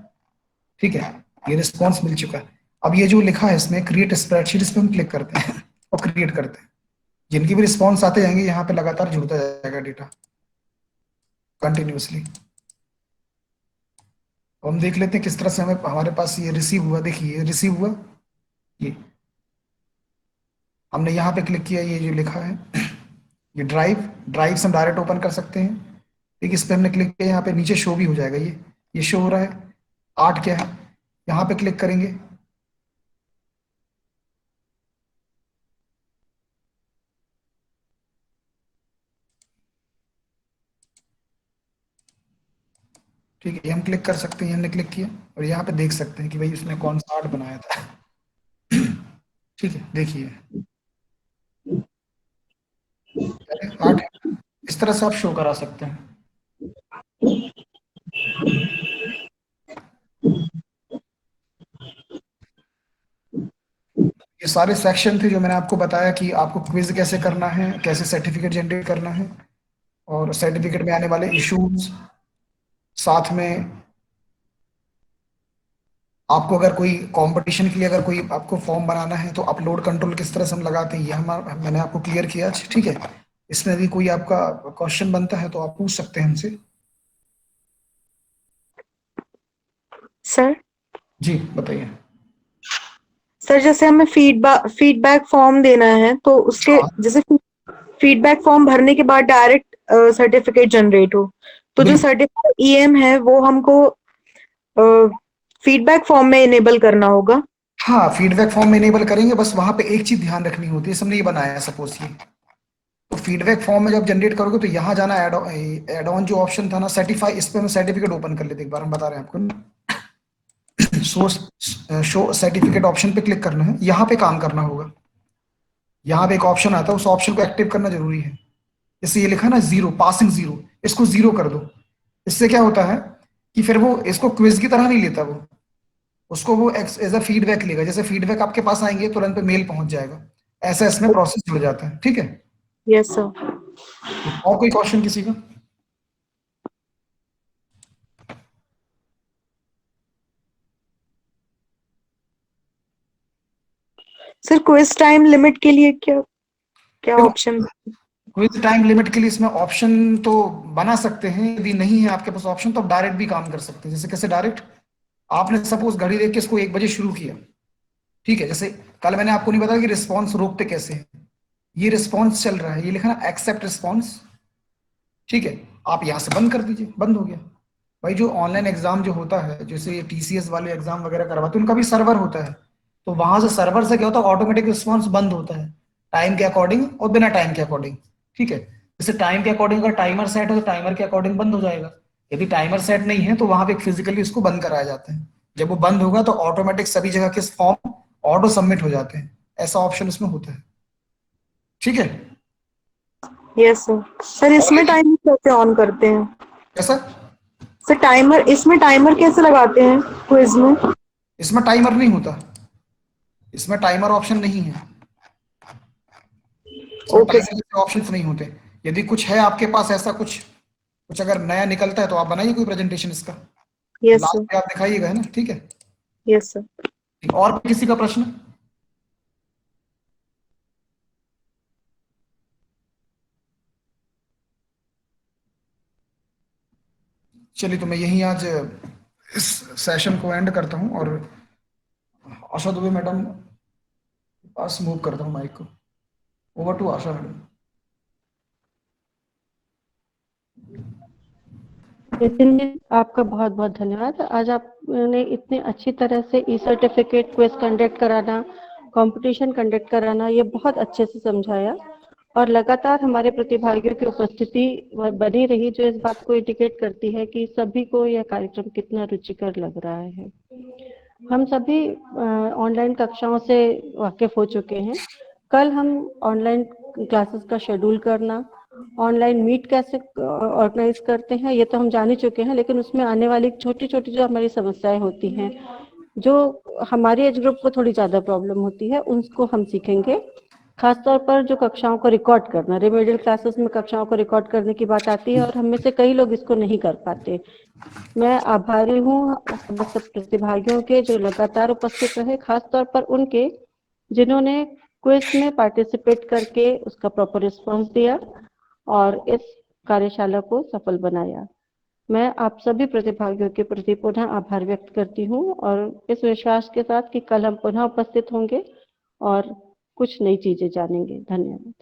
ठीक है, ये रिस्पॉन्स मिल चुका है। अब ये जो लिखा है इसमें क्रिएट स्प्रेडशीट, इस पर हम क्लिक करते हैं और क्रिएट करते हैं। जिनकी भी रिस्पॉन्स आते जाएंगे यहाँ पे लगातार जुड़ता जाएगा डेटा कंटिन्यूअसली। हम देख लेते हैं किस तरह से हमें हमारे पास ये रिसीव हुआ। देखिए ये रिसीव हुआ, ये हमने यहाँ पे क्लिक किया, ये जो लिखा है ये ड्राइव से हम डायरेक्ट ओपन कर सकते हैं। ठीक है, इस पर हमने क्लिक किया, यहाँ पे नीचे शो भी हो जाएगा, ये शो हो रहा है। आर्ट क्या है, यहाँ पे क्लिक करेंगे। ठीक है, ये हम क्लिक कर सकते हैं, हमने क्लिक किया और यहाँ पे देख सकते हैं कि भाई उसने कौन सा आर्ट बनाया था। ठीक है, देखिए आर्ट इस तरह से आप शो करा सकते हैं। ये सारे सेक्शन थे जो मैंने आपको बताया कि आपको क्विज कैसे करना है, कैसे सर्टिफिकेट जनरेट करना है, और सर्टिफिकेट में आने वाले इश्यूज, साथ में आपको अगर कोई कंपटीशन के लिए अगर कोई आपको फॉर्म बनाना है तो अपलोड कंट्रोल किस तरह से हम लगाते हैं, ये मैंने आपको क्लियर किया आज। ठीक है, इसमें भी कोई आपका क्वेश्चन बनता है तो आप पूछ सकते हैं हमसे। सर जी बताइए। सर जैसे हमें फीडबैक फॉर्म देना है तो उसके हाँ जैसे फीडबैक फॉर्म भरने के बाद डायरेक्ट सर्टिफिकेट जनरेट हो, तो जो बिल्कुल। सर्टिफिकेट ईएम है वो हमको फीडबैक फॉर्म में इनेबल करना होगा। हाँ फीडबैक फॉर्म में इनेबल करेंगे, बस वहां पे एक चीज ध्यान रखनी होती है, हमने ये बनाया है सपोज ये, तो फीडबैक फॉर्म में जब जनरेट करोगे तो यहाँ जाना एड ऑन जो ऑप्शन था ना सर्टिफाई, इस पे हम सर्टिफिकेट ओपन कर लेते एक बार, हम बता रहे हैं आपको। सोर्स शो सर्टिफिकेट ऑप्शन पे क्लिक करना है, यहाँ पे काम करना होगा। यहाँ पे एक ऑप्शन आता है, उस ऑप्शन को एक्टिव करना जरूरी है। जैसे ये लिखा है ना जीरो, पासिंग जीरो, इसको जीरो कर दो। इससे क्या होता है कि फिर वो इसको क्विज की तरह नहीं लेता, वो उसको वो एज अ फीडबैक लेगा। जैसे फीडबैक आपके पास आएंगे तुरंत पे मेल पहुंच जाएगा, ऐसा इसमें प्रोसेस जुड़ जाता है। ठीक है, यस सर। और कोई क्वेश्चन किसी का? सर क्विज टाइम लिमिट के लिए क्या क्या देखो ऑप्शन? क्विज टाइम लिमिट के लिए इसमें ऑप्शन तो बना सकते हैं, यदि नहीं है आपके पास ऑप्शन तो आप डायरेक्ट भी काम कर सकते हैं। जैसे कैसे डायरेक्ट, आपने सपोज घड़ी देख के इसको 1 बजे शुरू किया। ठीक है, जैसे कल मैंने आपको नहीं बताया कि रिस्पॉन्स रोकते कैसे हैं। ये रिस्पॉन्स चल रहा है, ये लिखा ना एक्सेप्ट रिस्पॉन्स। ठीक है, आप यहाँ से बंद कर दीजिए, बंद हो गया। भाई जो ऑनलाइन एग्जाम जो होता है, जैसे टीसीएस वाले एग्जाम वगैरह करवाते हैं, उनका भी सर्वर होता है, तो वहां से सर्वर से क्या होता है ऑटोमेटिक रिस्पॉन्स बंद होता है, टाइम के अकॉर्डिंग और बिना टाइम के अकॉर्डिंग। ठीक है, जैसे टाइम के अकॉर्डिंग अगर टाइमर सेट हो तो टाइमर के अकॉर्डिंग बंद हो जाएगा। यदि टाइमर सेट नहीं है तो वहां पे फिजिकली उसको बंद कराया जाता है। जब वो बंद होगा तो ऑटोमेटिक सभी जगह के फॉर्म ऑटो सबमिट हो जाते हैं, ऐसा ऑप्शन उसमें होता है। ठीक है, यस सर। सर इसमें टाइमर कैसे ऑन करते हैं? कैसा? सर टाइमर, इसमें टाइमर कैसे लगाते हैं क्विज में? इसमें टाइमर नहीं होता, इसमें टाइमर ऑप्शन नहीं है, इसमें ओके टाइमर जैसे ऑप्शंस नहीं होते। यदि कुछ है आपके पास ऐसा कुछ कुछ अगर नया निकलता है तो आप बनाइए कोई प्रेजेंटेशन इसका, यस लास्ट सर। में आप दिखाइएगा, है ना? ठीक है। Yes sir. और किसी का प्रश्न? चलिए तो मैं यहीं आज इस सेशन को एंड करता हूं और आशा दुबे मैडम के पास मूव करता हूं माइक को। Over to Asha madam. Nitin ji, आपका बहुत बहुत धन्यवाद। आज आपने इतने अच्छी तरह से ई सर्टिफिकेट क्विज कंडक्ट कराना, कंपटीशन कंडक्ट कराना, ये बहुत अच्छे से समझाया और लगातार हमारे प्रतिभागियों की उपस्थिति बनी रही, जो इस बात को इंडिकेट करती है कि सभी को यह कार्यक्रम कितना रुचिकर लग रहा है। हम सभी ऑनलाइन कक्षाओं से वाकिफ हो चुके हैं। कल हम ऑनलाइन क्लासेस का शेड्यूल करना, ऑनलाइन मीट कैसे ऑर्गेनाइज करते हैं, ये तो हम जान ही चुके हैं, लेकिन उसमें आने वाली छोटी छोटी जो हमारी समस्याएं होती हैं, जो हमारे एज ग्रुप को थोड़ी ज़्यादा प्रॉब्लम होती है, उनको हम सीखेंगे। खासतौर पर जो कक्षाओं को रिकॉर्ड करना, रेमेडियल क्लासेस में कक्षाओं को रिकॉर्ड करने की बात आती है और हम में से कई लोग इसको नहीं कर पाते। मैं आभारी हूँ समस्त प्रतिभागियों के जो लगातार उपस्थित रहे, खासतौर पर उनके जिन्होंने क्विज में पार्टिसिपेट करके उसका प्रॉपर रिस्पॉन्स दिया और इस कार्यशाला को सफल बनाया। मैं आप सभी प्रतिभागियों के प्रति पुनः आभार व्यक्त करती हूँ और इस विश्वास के साथ कि कल हम पुनः उपस्थित होंगे और कुछ नई चीजें जानेंगे। धन्यवाद।